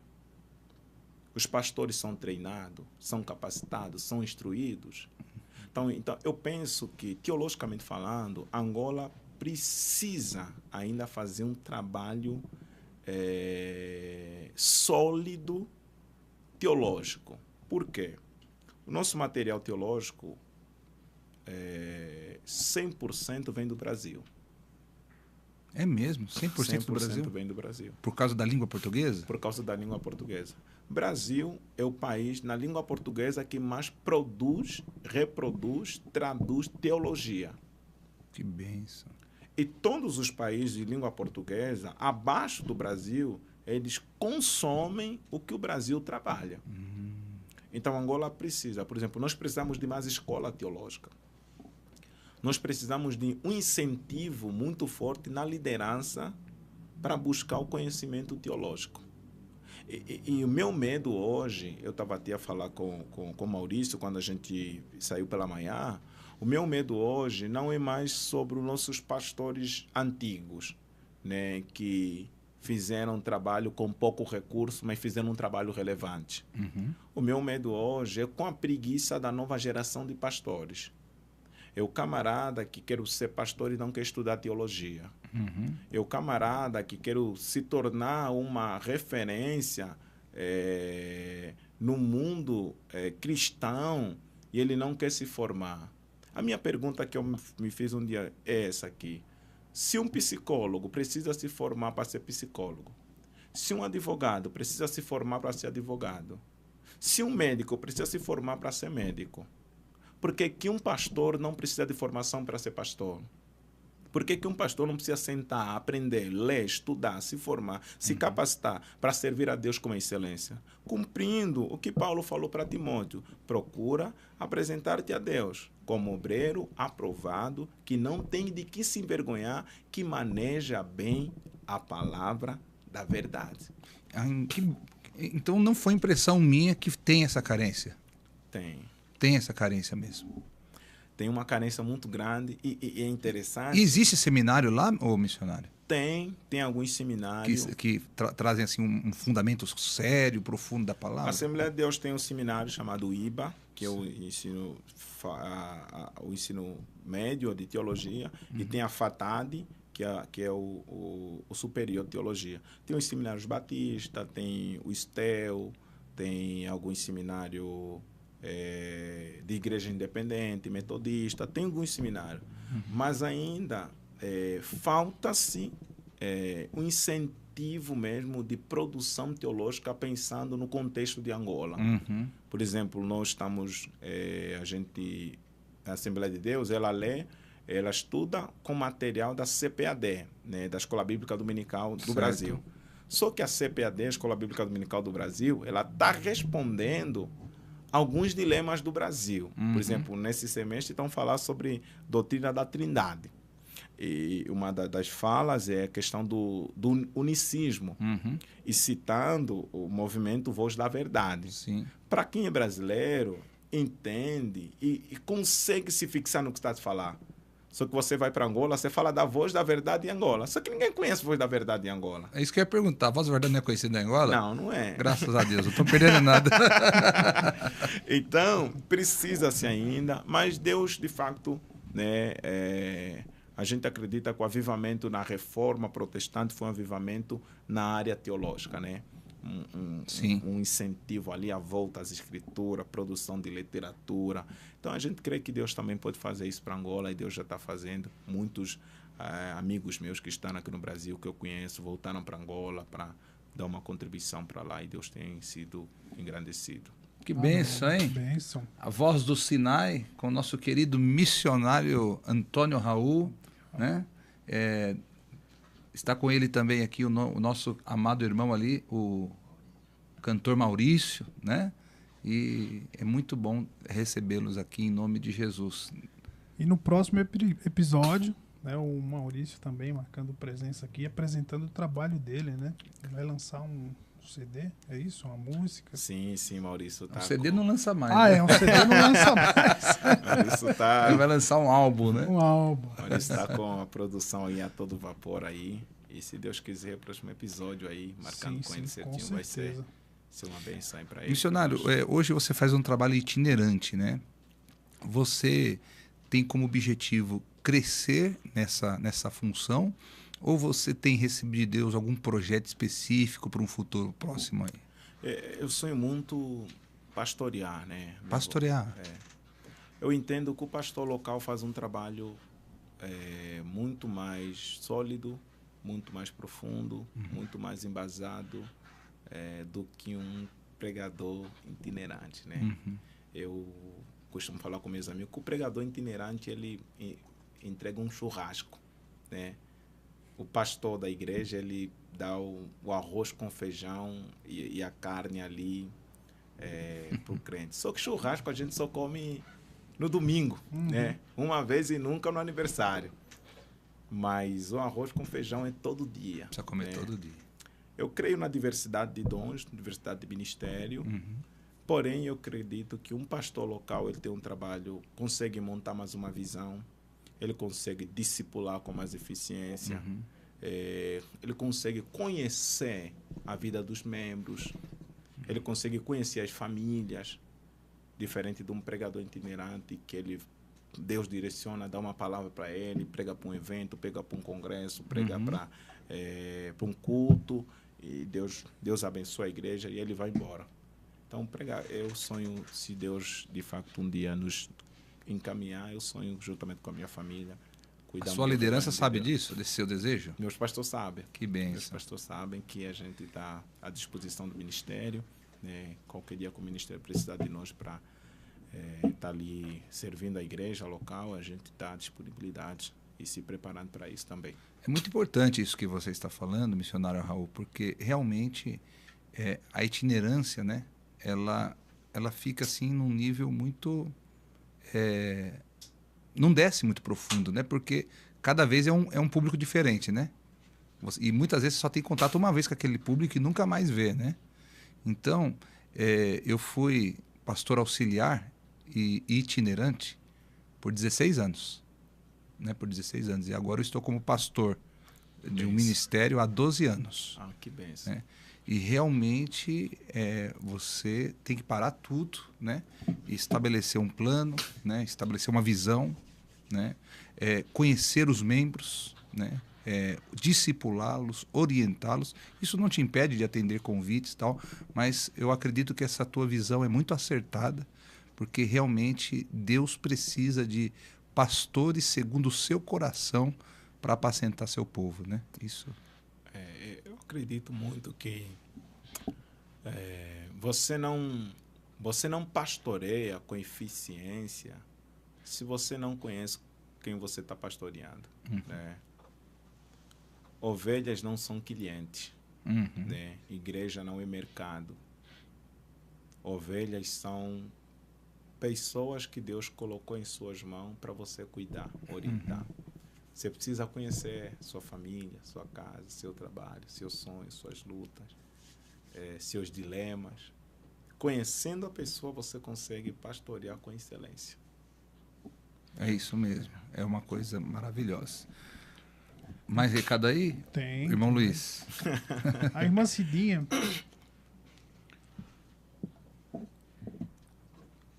Os pastores são treinados, são capacitados, são instruídos? Então, eu penso que, teologicamente falando, Angola precisa ainda fazer um trabalho sólido teológico. Por quê? O nosso material teológico 100% vem do Brasil. É mesmo? 100% do Brasil? 100% vem do Brasil. Por causa da língua portuguesa? Por causa da língua portuguesa. Brasil é o país na língua portuguesa que mais produz, reproduz, traduz teologia. Que bênção. E todos os países de língua portuguesa, abaixo do Brasil, eles consomem o que o Brasil trabalha. Então, Angola precisa, por exemplo, nós precisamos de mais escola teológica. Nós precisamos de um incentivo muito forte na liderança para buscar o conhecimento teológico. E o meu medo hoje, eu estava até a falar com o Maurício quando a gente saiu pela manhã, o meu medo hoje não é mais sobre os nossos pastores antigos, né, que fizeram um trabalho com pouco recurso, mas fizeram um trabalho relevante. O meu medo hoje é com a preguiça da nova geração de pastores. É o camarada que quer ser pastor e não quer estudar teologia. É o camarada que quer se tornar uma referência no mundo cristão e ele não quer se formar. A minha pergunta que eu me fiz um dia é essa aqui. Se um psicólogo precisa se formar para ser psicólogo, se um advogado precisa se formar para ser advogado, se um médico precisa se formar para ser médico, por que um pastor não precisa de formação para ser pastor? Por que um pastor não precisa sentar, aprender, ler, estudar, se formar, se capacitar para servir a Deus com excelência? Cumprindo o que Paulo falou para Timóteo. Procura apresentar-te a Deus como obreiro aprovado, que não tem de que se envergonhar, que maneja bem a palavra da verdade. Então não foi impressão minha que tem essa carência? Tem essa carência mesmo. Tem uma carência muito grande e é interessante. E existe seminário lá, ô missionário? Tem alguns seminários. Que trazem assim, um fundamento sério, profundo da palavra? A Assembleia de Deus tem um seminário chamado IBA, que é o ensino médio de teologia, e tem a FATAD, que é o superior de teologia. Tem os seminários batistas, tem o STEL, tem alguns seminários de igreja independente, metodista, tem alguns seminários, mas ainda falta-se um incentivo mesmo de produção teológica pensando no contexto de Angola. Por exemplo, nós estamos, a Assembleia de Deus, ela lê ela estuda com material da CPAD, né, da Escola Bíblica Dominical do Certo. Brasil. Só que a CPAD, a Escola Bíblica Dominical do Brasil, ela está respondendo alguns dilemas do Brasil. Por exemplo, nesse semestre estão falando sobre doutrina da Trindade. E uma das falas é a questão do unicismo, e citando o movimento Voz da Verdade. Sim. Para quem é brasileiro, entende e consegue se fixar no que está a falar. Só que você vai para Angola, você fala da Voz da Verdade em Angola. Só que ninguém conhece a Voz da Verdade em Angola. É isso que eu ia perguntar. A Voz da Verdade não é conhecida em Angola? Não, não é. Graças a Deus, não estou perdendo nada. Então, precisa-se ainda, mas Deus, de fato, né, a gente acredita que o avivamento na reforma protestante foi um avivamento na área teológica, né? Sim. Um incentivo ali à volta às escrituras, produção de literatura. Então, a gente crê que Deus também pode fazer isso para Angola, e Deus já está fazendo. Muitos amigos meus que estão aqui no Brasil, que eu conheço, voltaram para Angola para dar uma contribuição para lá, e Deus tem sido engrandecido. Que bênção, hein? Bênção. A Voz do Sinai, com o nosso querido missionário Antônio Raul, né? Está com ele também aqui o nosso amado irmão ali, o cantor Maurício, né? E é muito bom recebê-los aqui em nome de Jesus. E no próximo episódio, né, o Maurício também marcando presença aqui, apresentando o trabalho dele, né? Ele vai lançar um CD, é isso? Uma música? Sim, Maurício tá O CD não lança mais. Ah, né? é, um CD não lança mais. Maurício tá, Ele vai lançar um álbum, né? Um álbum. Maurício tá com a produção aí a todo vapor aí. E se Deus quiser, o próximo episódio aí, marcando com ele certinho, vai ser uma benção aí para ele. Missionário, hoje você faz um trabalho itinerante, né? Você tem como objetivo crescer nessa função, ou você tem recebido de Deus algum projeto específico para um futuro próximo aí? Eu sonho muito pastorear, né? Pastorear? Eu entendo que o pastor local faz um trabalho muito mais sólido, muito mais profundo, muito mais embasado do que um pregador itinerante, né? Eu costumo falar com meus amigos que o pregador itinerante, ele entrega um churrasco, né? O pastor da igreja, ele dá o arroz com feijão e a carne ali para o crente. Só que churrasco a gente só come no domingo, né? Uma vez e nunca no aniversário. Mas o arroz com feijão é todo dia. Precisa comer todo dia. Eu creio na diversidade de dons, diversidade de ministério. Porém, eu acredito que um pastor local, ele tem um trabalho, consegue montar mais uma visão, ele consegue discipular com mais eficiência, ele consegue conhecer a vida dos membros, ele consegue conhecer as famílias, diferente de um pregador itinerante que Deus direciona, dá uma palavra para ele, prega para um evento, prega para um congresso, prega para um culto, e Deus abençoa a igreja e ele vai embora. Então, eu sonho, se Deus de fato um dia nos encaminhar, eu sonho juntamente com a minha família. A sua liderança sabe disso, desse seu desejo? Meus pastores sabem. Que bênção. Meus pastores sabem que a gente está à disposição do ministério, né? Qualquer dia que o ministério precisar de nós para estar ali servindo a igreja local, a gente está à disponibilidade e se preparando para isso também. É muito importante isso que você está falando, missionário Raul, porque realmente a itinerância, né, ela fica assim num nível muito... não desce muito profundo, né, porque cada vez é um público diferente, né? E muitas vezes só tem contato uma vez com aquele público e nunca mais vê, né? Então, eu fui pastor auxiliar e itinerante por 16 anos. Né, por 16 anos. E agora eu estou como pastor de um ministério há 12 anos. Ah, que bênção. Né? E realmente você tem que parar tudo, né? E estabelecer um plano, né? Estabelecer uma visão, né? Conhecer os membros, né? Discipulá-los, orientá-los. Isso não te impede de atender convites e tal, mas eu acredito que essa tua visão é muito acertada, porque realmente Deus precisa de pastores segundo o seu coração para apacentar seu povo, né? Isso. Eu acredito muito que você não pastoreia com eficiência se você não conhece quem você está pastoreando. Né? Ovelhas não são clientes. Né? Igreja não é mercado. Ovelhas são pessoas que Deus colocou em suas mãos para você cuidar, orientar. Você precisa conhecer sua família, sua casa, seu trabalho, seus sonhos, suas lutas, seus dilemas. Conhecendo a pessoa, você consegue pastorear com excelência. É isso mesmo. É uma coisa maravilhosa. Mais recado aí? Tem. Irmão Luiz. A irmã Cidinha.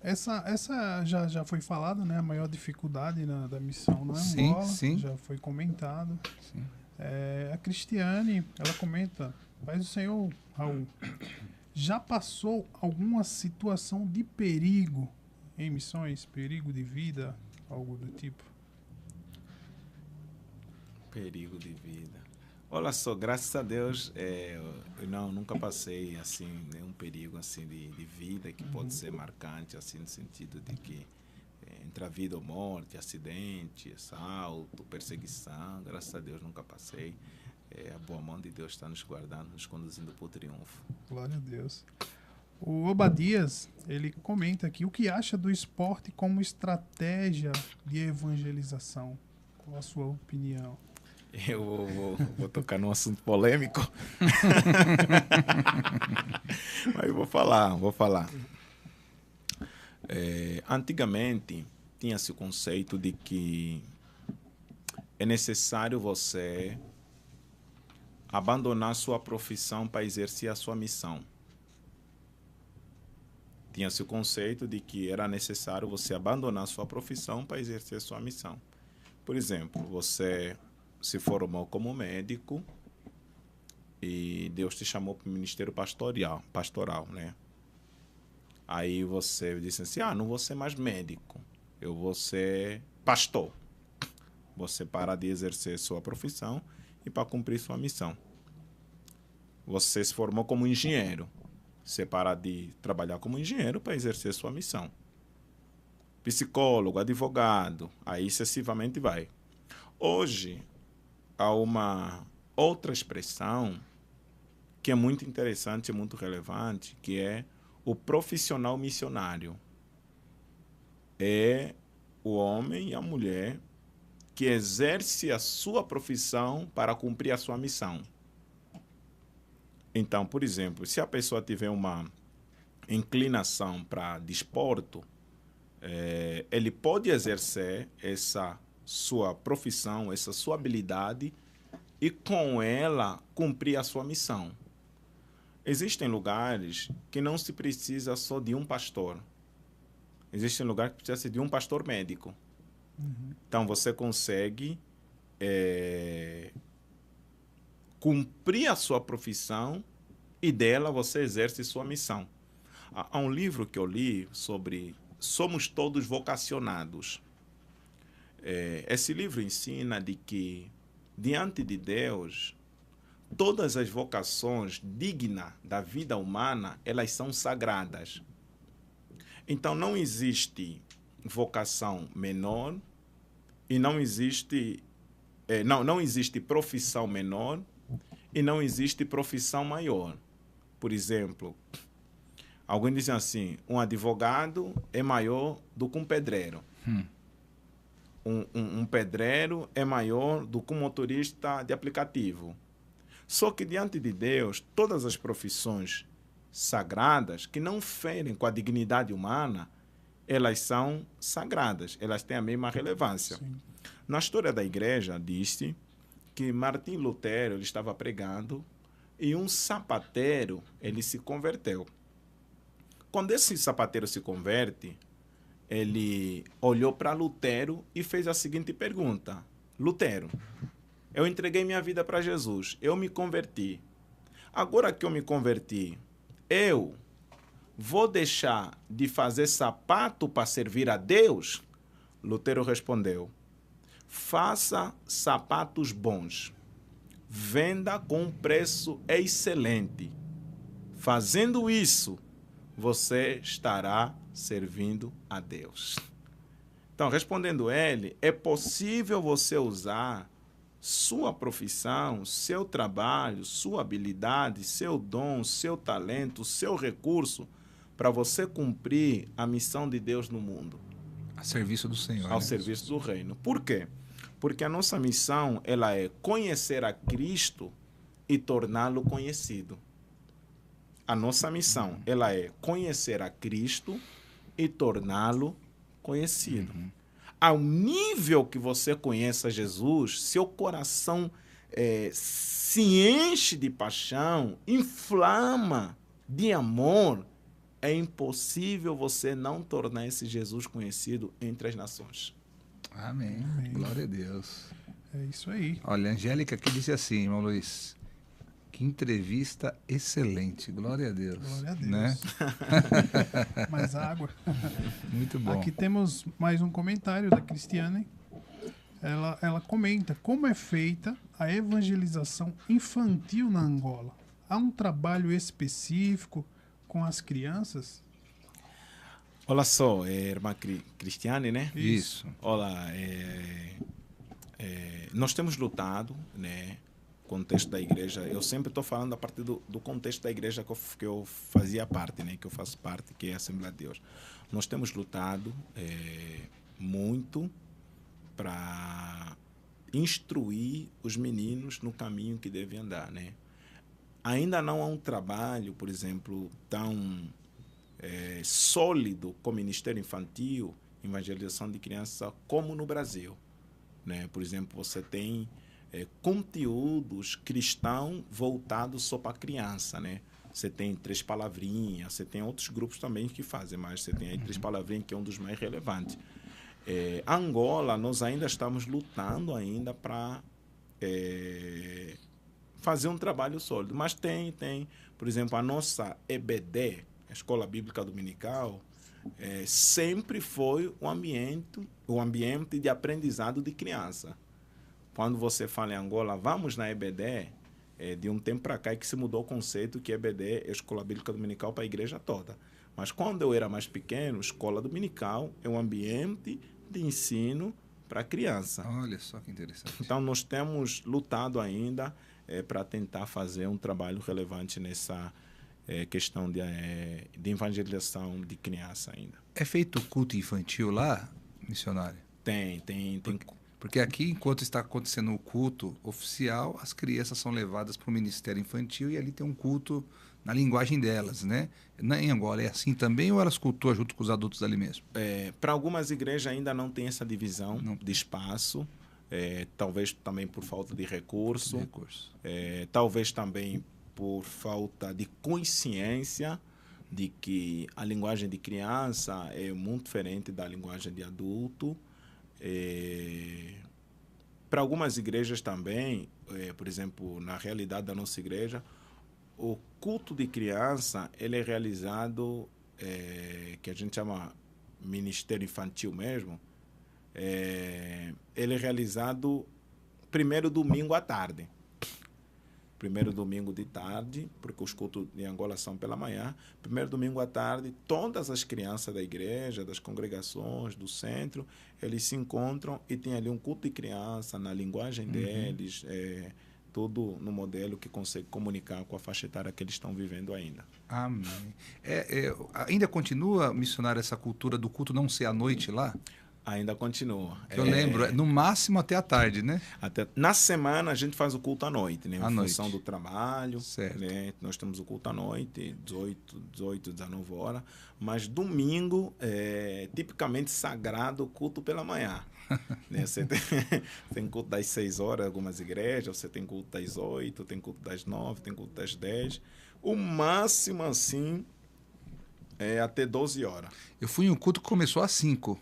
Essa já foi falada, né? A maior dificuldade da missão na Angola. Sim. Já foi comentado. Sim. A Cristiane, ela comenta: Paz do Senhor, Raul, já passou alguma situação de perigo em missões? Perigo de vida? Algo do tipo? Perigo de vida. Olha só, graças a Deus, eu nunca passei assim nenhum perigo assim de vida que pode ser marcante assim no sentido de que entre a vida ou morte, acidente, assalto, perseguição. Graças a Deus nunca passei. A boa mão de Deus está nos guardando, nos conduzindo para o triunfo. Glória a Deus. O Obadias, ele comenta aqui: o que acha do esporte como estratégia de evangelização? Qual a sua opinião? Eu vou tocar num assunto polêmico. Mas eu vou falar. Antigamente, tinha-se o conceito de que é necessário você abandonar sua profissão para exercer a sua missão. Tinha-se o conceito de que era necessário você abandonar sua profissão para exercer sua missão. Por exemplo, você se formou como médico e Deus te chamou para o ministério pastoral, né? Aí você disse assim: não vou ser mais médico, eu vou ser pastor. Você para de exercer sua profissão e para cumprir sua missão. Você se formou como engenheiro, você para de trabalhar como engenheiro para exercer sua missão. Psicólogo, advogado, aí excessivamente vai. Hoje, há uma outra expressão que é muito interessante e muito relevante, que é o profissional missionário. É o homem e a mulher que exerce a sua profissão para cumprir a sua missão. Então, por exemplo, se a pessoa tiver uma inclinação para desporto, ele pode exercer essa sua profissão, essa sua habilidade e com ela cumprir a sua missão. Existem lugares que não se precisa só de um pastor. Existem lugares que precisa de um pastor médico. Então você consegue cumprir a sua profissão e dela você exerce sua missão. Há um livro que eu li sobre Somos Todos Vocacionados. Esse livro ensina de que, diante de Deus, todas as vocações dignas da vida humana, elas são sagradas. Então, não existe vocação menor e não existe profissão menor e não existe profissão maior. Por exemplo, alguém diz assim: um advogado é maior do que um pedreiro. Um pedreiro é maior do que um motorista de aplicativo. Só que diante de Deus, todas as profissões sagradas, que não ferem com a dignidade humana, elas são sagradas, elas têm a mesma relevância. Sim. Na história da igreja, disse que Martim Lutero ele estava pregando e um sapateiro ele se converteu. Quando esse sapateiro se converte, ele olhou para Lutero e fez a seguinte pergunta: Lutero, eu entreguei minha vida para Jesus, eu me converti. Agora que eu me converti, eu vou deixar de fazer sapato para servir a Deus? Lutero respondeu: faça sapatos bons, venda com um preço excelente. Fazendo isso, você estará servindo a Deus. Então, respondendo ele, é possível você usar sua profissão, seu trabalho, sua habilidade, seu dom, seu talento, seu recurso para você cumprir a missão de Deus no mundo. A serviço do Senhor. Ao né? serviço do reino. Por quê? Porque a nossa missão ela é conhecer a Cristo e torná-lo conhecido. A nossa missão ela é conhecer a Cristo e torná-lo conhecido. Ao nível que você conheça Jesus, seu coração se enche de paixão, inflama de amor, é impossível você não tornar esse Jesus conhecido entre as nações. Amém. Amém. Glória a Deus. É isso aí. Olha, a Angélica aqui disse assim, irmão Luiz, que entrevista excelente. Glória a Deus. Glória a Deus. Né? Mais água. Muito bom. Aqui temos mais um comentário da Cristiane. Ela comenta como é feita a evangelização infantil na Angola. Há um trabalho específico com as crianças? Olha só, irmã Cristiane, né? Isso. Olha, nós temos lutado, né? Contexto da igreja. Eu sempre estou falando a partir do contexto da igreja que eu fazia parte, né? Que eu faço parte, que é a Assembleia de Deus. Nós temos lutado muito para instruir os meninos no caminho que devem andar, né? Ainda não há um trabalho, por exemplo, tão sólido como Ministério Infantil, evangelização de criança, como no Brasil, né? Por exemplo, você tem conteúdos cristãos voltados só para criança, né? Você tem Três Palavrinhas, você tem outros grupos também que fazem, mas você tem aí Três Palavrinhas, que é um dos mais relevantes. Angola, nós ainda estamos lutando ainda para fazer um trabalho sólido, mas tem, por exemplo, a nossa EBD, a Escola Bíblica Dominical, sempre foi um ambiente de aprendizado de criança. Quando você fala em Angola, vamos na EBD, de um tempo para cá é que se mudou o conceito que EBD é Escola Bíblica Dominical para a igreja toda. Mas quando eu era mais pequeno, escola dominical é um ambiente de ensino para criança. Olha só que interessante. Então, nós temos lutado ainda para tentar fazer um trabalho relevante nessa questão de evangelização de criança ainda. É feito culto infantil lá, missionário? Tem. Porque aqui, enquanto está acontecendo o culto oficial, as crianças são levadas para o Ministério Infantil e ali tem um culto na linguagem delas, né? Em Angola é assim também ou elas cultuam junto com os adultos ali mesmo? Para algumas igrejas ainda não tem essa divisão de espaço, talvez também por falta de recurso. Talvez também por falta de consciência de que a linguagem de criança é muito diferente da linguagem de adulto. Para algumas igrejas também, por exemplo, na realidade da nossa igreja, o culto de criança ele é realizado, que a gente chama ministério infantil mesmo, ele é realizado primeiro domingo à tarde. Primeiro domingo de tarde, porque os cultos em Angola são pela manhã. Primeiro domingo à tarde, todas as crianças da igreja, das congregações, do centro, eles se encontram e tem ali um culto de criança na linguagem deles, tudo no modelo que consegue comunicar com a faixa etária que eles estão vivendo ainda. Amém. Ainda continua, missionário, essa cultura do culto não ser à noite lá? Ainda continua. Eu lembro, no máximo até à tarde, né? Na semana a gente faz o culto à noite, né? Em função do trabalho. Certo. Né? Nós temos o culto à noite, 18, 19 horas. Mas domingo é tipicamente sagrado o culto pela manhã. Né? Você tem culto das 6 horas em algumas igrejas, você tem culto das 8, tem culto das 9, tem culto das 10. O máximo, assim, é até 12 horas. Eu fui em um culto que começou às 5.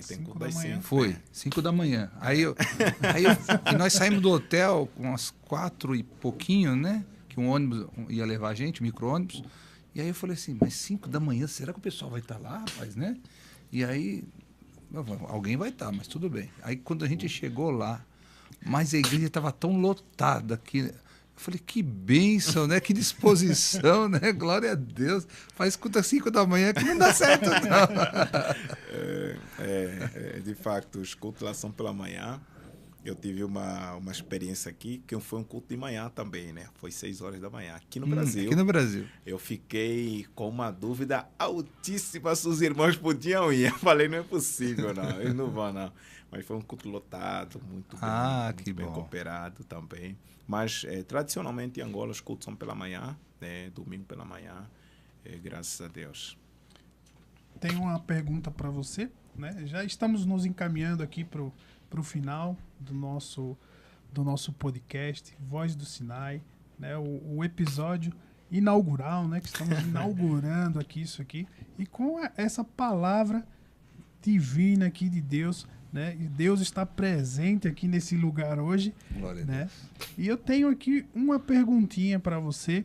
Tem culto das 5. Foi, 5 da manhã. E nós saímos do hotel umas 4 e pouquinho, né? Que um ônibus ia levar a gente, um micro-ônibus. E aí eu falei assim, mas 5 da manhã, será que o pessoal vai estar lá, rapaz, né? E aí, alguém vai estar, mas tudo bem. Aí quando a gente chegou lá, mas a igreja estava tão lotada que Eu falei, que bênção, né? Que disposição, né? Glória a Deus. Faz culto às 5 da manhã que não dá certo, não. De facto, os cultos lá são pela manhã. Eu tive uma experiência aqui, que foi um culto de manhã também, né? Foi 6 horas da manhã, aqui no Brasil. Aqui no Brasil. Eu fiquei com uma dúvida altíssima se os irmãos podiam ir. Eu falei, não é possível, não. Eles não vão, não. Mas foi um culto lotado, muito bem cooperado também. Mas, tradicionalmente, em Angola, os cultos são pela manhã, né? Domingo pela manhã, graças a Deus. Tenho uma pergunta para você, né? Já estamos nos encaminhando aqui para o final do nosso podcast, Voz do Sinai, né? O episódio inaugural, né? Que estamos inaugurando aqui isso aqui. E com essa palavra divina aqui de Deus, né? E Deus está presente aqui nesse lugar hoje, Glória a né? Deus. E eu tenho aqui uma perguntinha para você,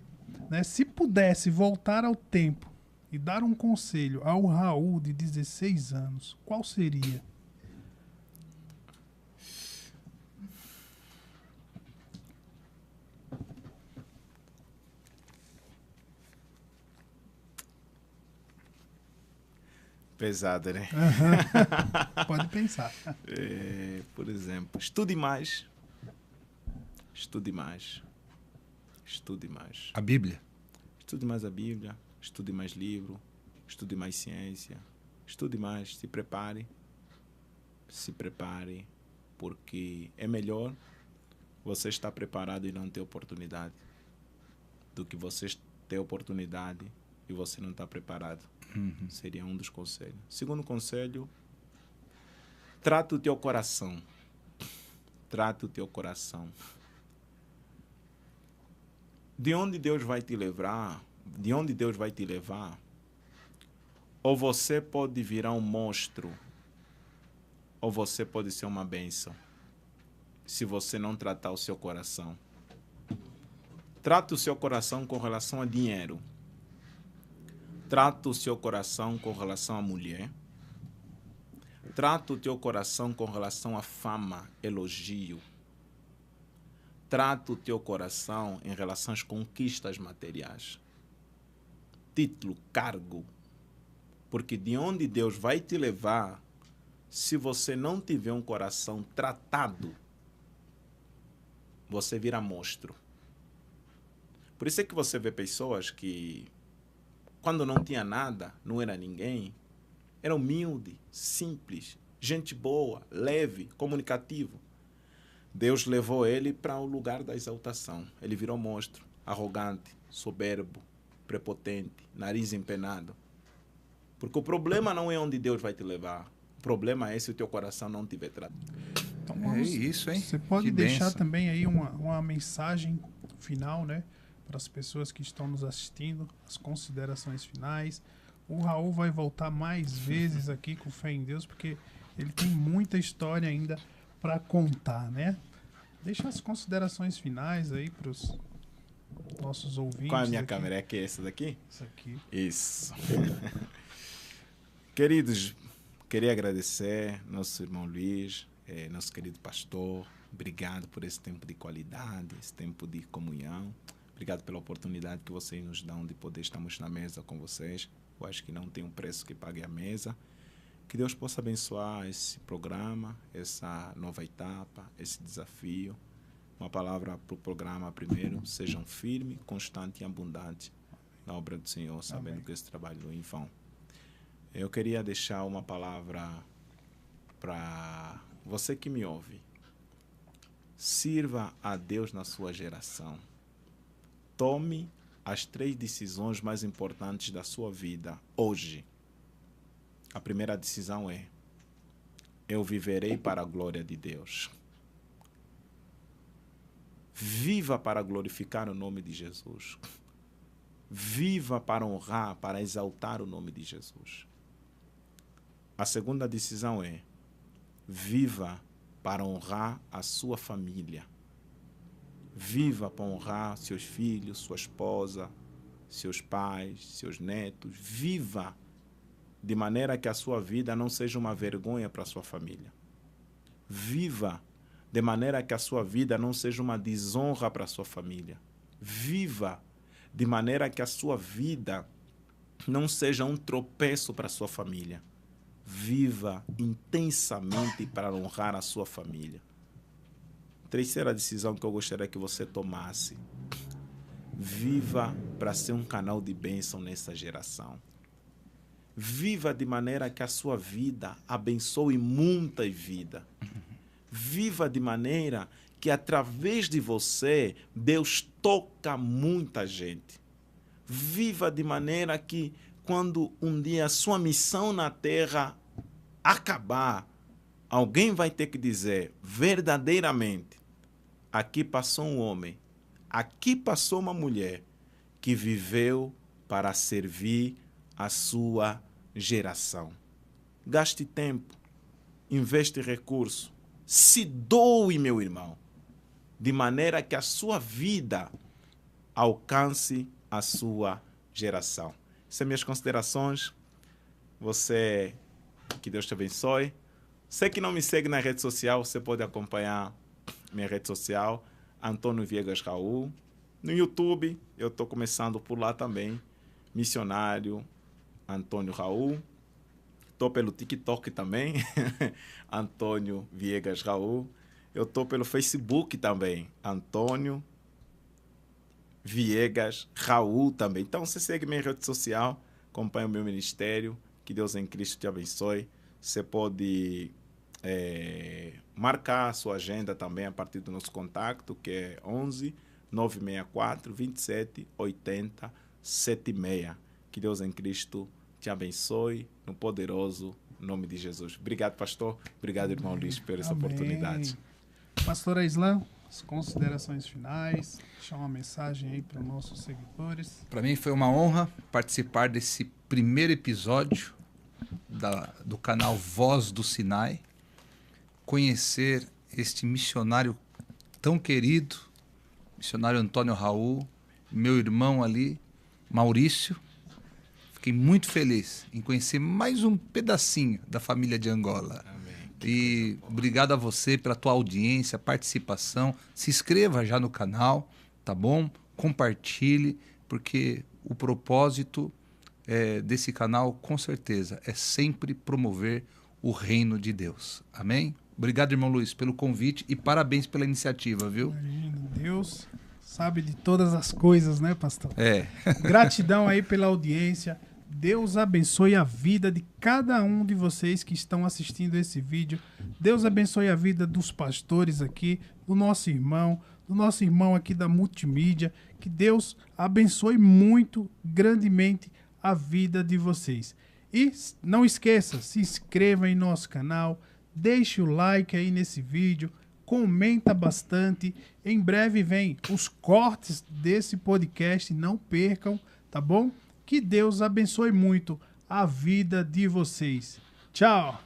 né? Se pudesse voltar ao tempo e dar um conselho ao Raul de 16 anos, qual seria? Pesada, né? Pode pensar. Por exemplo, estude mais. Estude mais. Estude mais. A Bíblia. Estude mais a Bíblia. Estude mais livro. Estude mais ciência. Estude mais. Se prepare. Se prepare. Porque é melhor você estar preparado e não ter oportunidade do que você ter oportunidade e você não estar preparado. Seria um dos conselhos. Segundo conselho, trata o teu coração. Trata o teu coração. De onde Deus vai te levar, ou você pode virar um monstro, ou você pode ser uma bênção, se você não tratar o seu coração. Trata o seu coração com relação a dinheiro. Trata o seu coração com relação à mulher. Trata o teu coração com relação à fama, elogio. Trata o teu coração em relação às conquistas materiais. Título, cargo. Porque de onde Deus vai te levar, se você não tiver um coração tratado, você vira monstro. Por isso é que você vê pessoas que, quando não tinha nada, não era ninguém, era humilde, simples, gente boa, leve, comunicativo. Deus levou ele para o lugar da exaltação. Ele virou monstro, arrogante, soberbo, prepotente, nariz empenado. Porque o problema não é onde Deus vai te levar. O problema é se o teu coração não tiver tratado. Então, É isso, hein? Você pode Que deixar bênção. também aí uma mensagem final, né? Para as pessoas que estão nos assistindo, as considerações finais. O Raul vai voltar mais vezes aqui com fé em Deus, porque ele tem muita história ainda para contar, né? Deixa as considerações finais aí para os nossos ouvintes. Qual é a minha aqui. câmera? É que é essa daqui? Isso aqui. Isso. Queridos, queria agradecer nosso irmão Luiz, nosso querido pastor. Obrigado por esse tempo de qualidade, esse tempo de comunhão. Obrigado pela oportunidade que vocês nos dão de poder estarmos na mesa com vocês. Eu acho que não tem um preço que pague a mesa. Que Deus possa abençoar esse programa, essa nova etapa, esse desafio. Uma palavra para o programa primeiro. Sejam firmes, constantes e abundantes na obra do Senhor, sabendo Amém. que esse trabalho não é em vão. Eu queria deixar uma palavra para você que me ouve. Sirva a Deus na sua geração. Tome as 3 decisões mais importantes da sua vida hoje. A primeira decisão é: eu viverei para a glória de Deus. Viva para glorificar o nome de Jesus. Viva para honrar, para exaltar o nome de Jesus. A segunda decisão é: viva para honrar a sua família. Viva para honrar seus filhos, sua esposa, seus pais, seus netos. Viva de maneira que a sua vida não seja uma vergonha para a sua família. Viva de maneira que a sua vida não seja uma desonra para a sua família. Viva de maneira que a sua vida não seja um tropeço para a sua família. Viva intensamente para honrar a sua família. Terceira decisão que eu gostaria que você tomasse. Viva para ser um canal de bênção nessa geração. Viva de maneira que a sua vida abençoe muita vida. Viva de maneira que através de você Deus toca muita gente. Viva de maneira que quando um dia a sua missão na terra acabar, alguém vai ter que dizer verdadeiramente: aqui passou um homem, aqui passou uma mulher que viveu para servir a sua geração. Gaste tempo, investe recurso, se doe, meu irmão, de maneira que a sua vida alcance a sua geração. Essas são minhas considerações. Você, que Deus te abençoe. Você que não me segue na rede social, você pode acompanhar minha rede social, Antônio Viegas Raul. No YouTube, eu estou começando por lá também, Missionário Antônio Raul. Estou pelo TikTok também, Antônio Viegas Raul. Eu estou pelo Facebook também, Antônio Viegas Raul também. Então, você segue minha rede social, acompanha o meu ministério. Que Deus em Cristo te abençoe. Você pode marcar a sua agenda também a partir do nosso contato, que é 11 964 27 80 76. Que Deus em Cristo te abençoe no poderoso nome de Jesus. Obrigado, pastor. Obrigado, irmão Luiz, por essa oportunidade. Pastora Islam, as considerações finais, deixar uma mensagem aí para os nossos seguidores. Para mim foi uma honra participar desse primeiro episódio do canal Voz do Sinai, conhecer este missionário tão querido, missionário Antônio Raul, meu irmão ali, Maurício. Fiquei muito feliz em conhecer mais um pedacinho da família de Angola. Amém. E obrigado a você pela tua audiência, participação. Se inscreva já no canal, tá bom? Compartilhe, porque o propósito desse canal, com certeza, é sempre promover o reino de Deus. Amém? Obrigado, irmão Luiz, pelo convite e parabéns pela iniciativa, viu? Imagina, Deus sabe de todas as coisas, né, pastor? Gratidão aí pela audiência. Deus abençoe a vida de cada um de vocês que estão assistindo esse vídeo. Deus abençoe a vida dos pastores aqui, do nosso irmão aqui da multimídia. Que Deus abençoe muito, grandemente, a vida de vocês. E não esqueça, se inscreva em nosso canal, deixe o like aí nesse vídeo, comenta bastante. Em breve vem os cortes desse podcast, não percam, tá bom? Que Deus abençoe muito a vida de vocês. Tchau!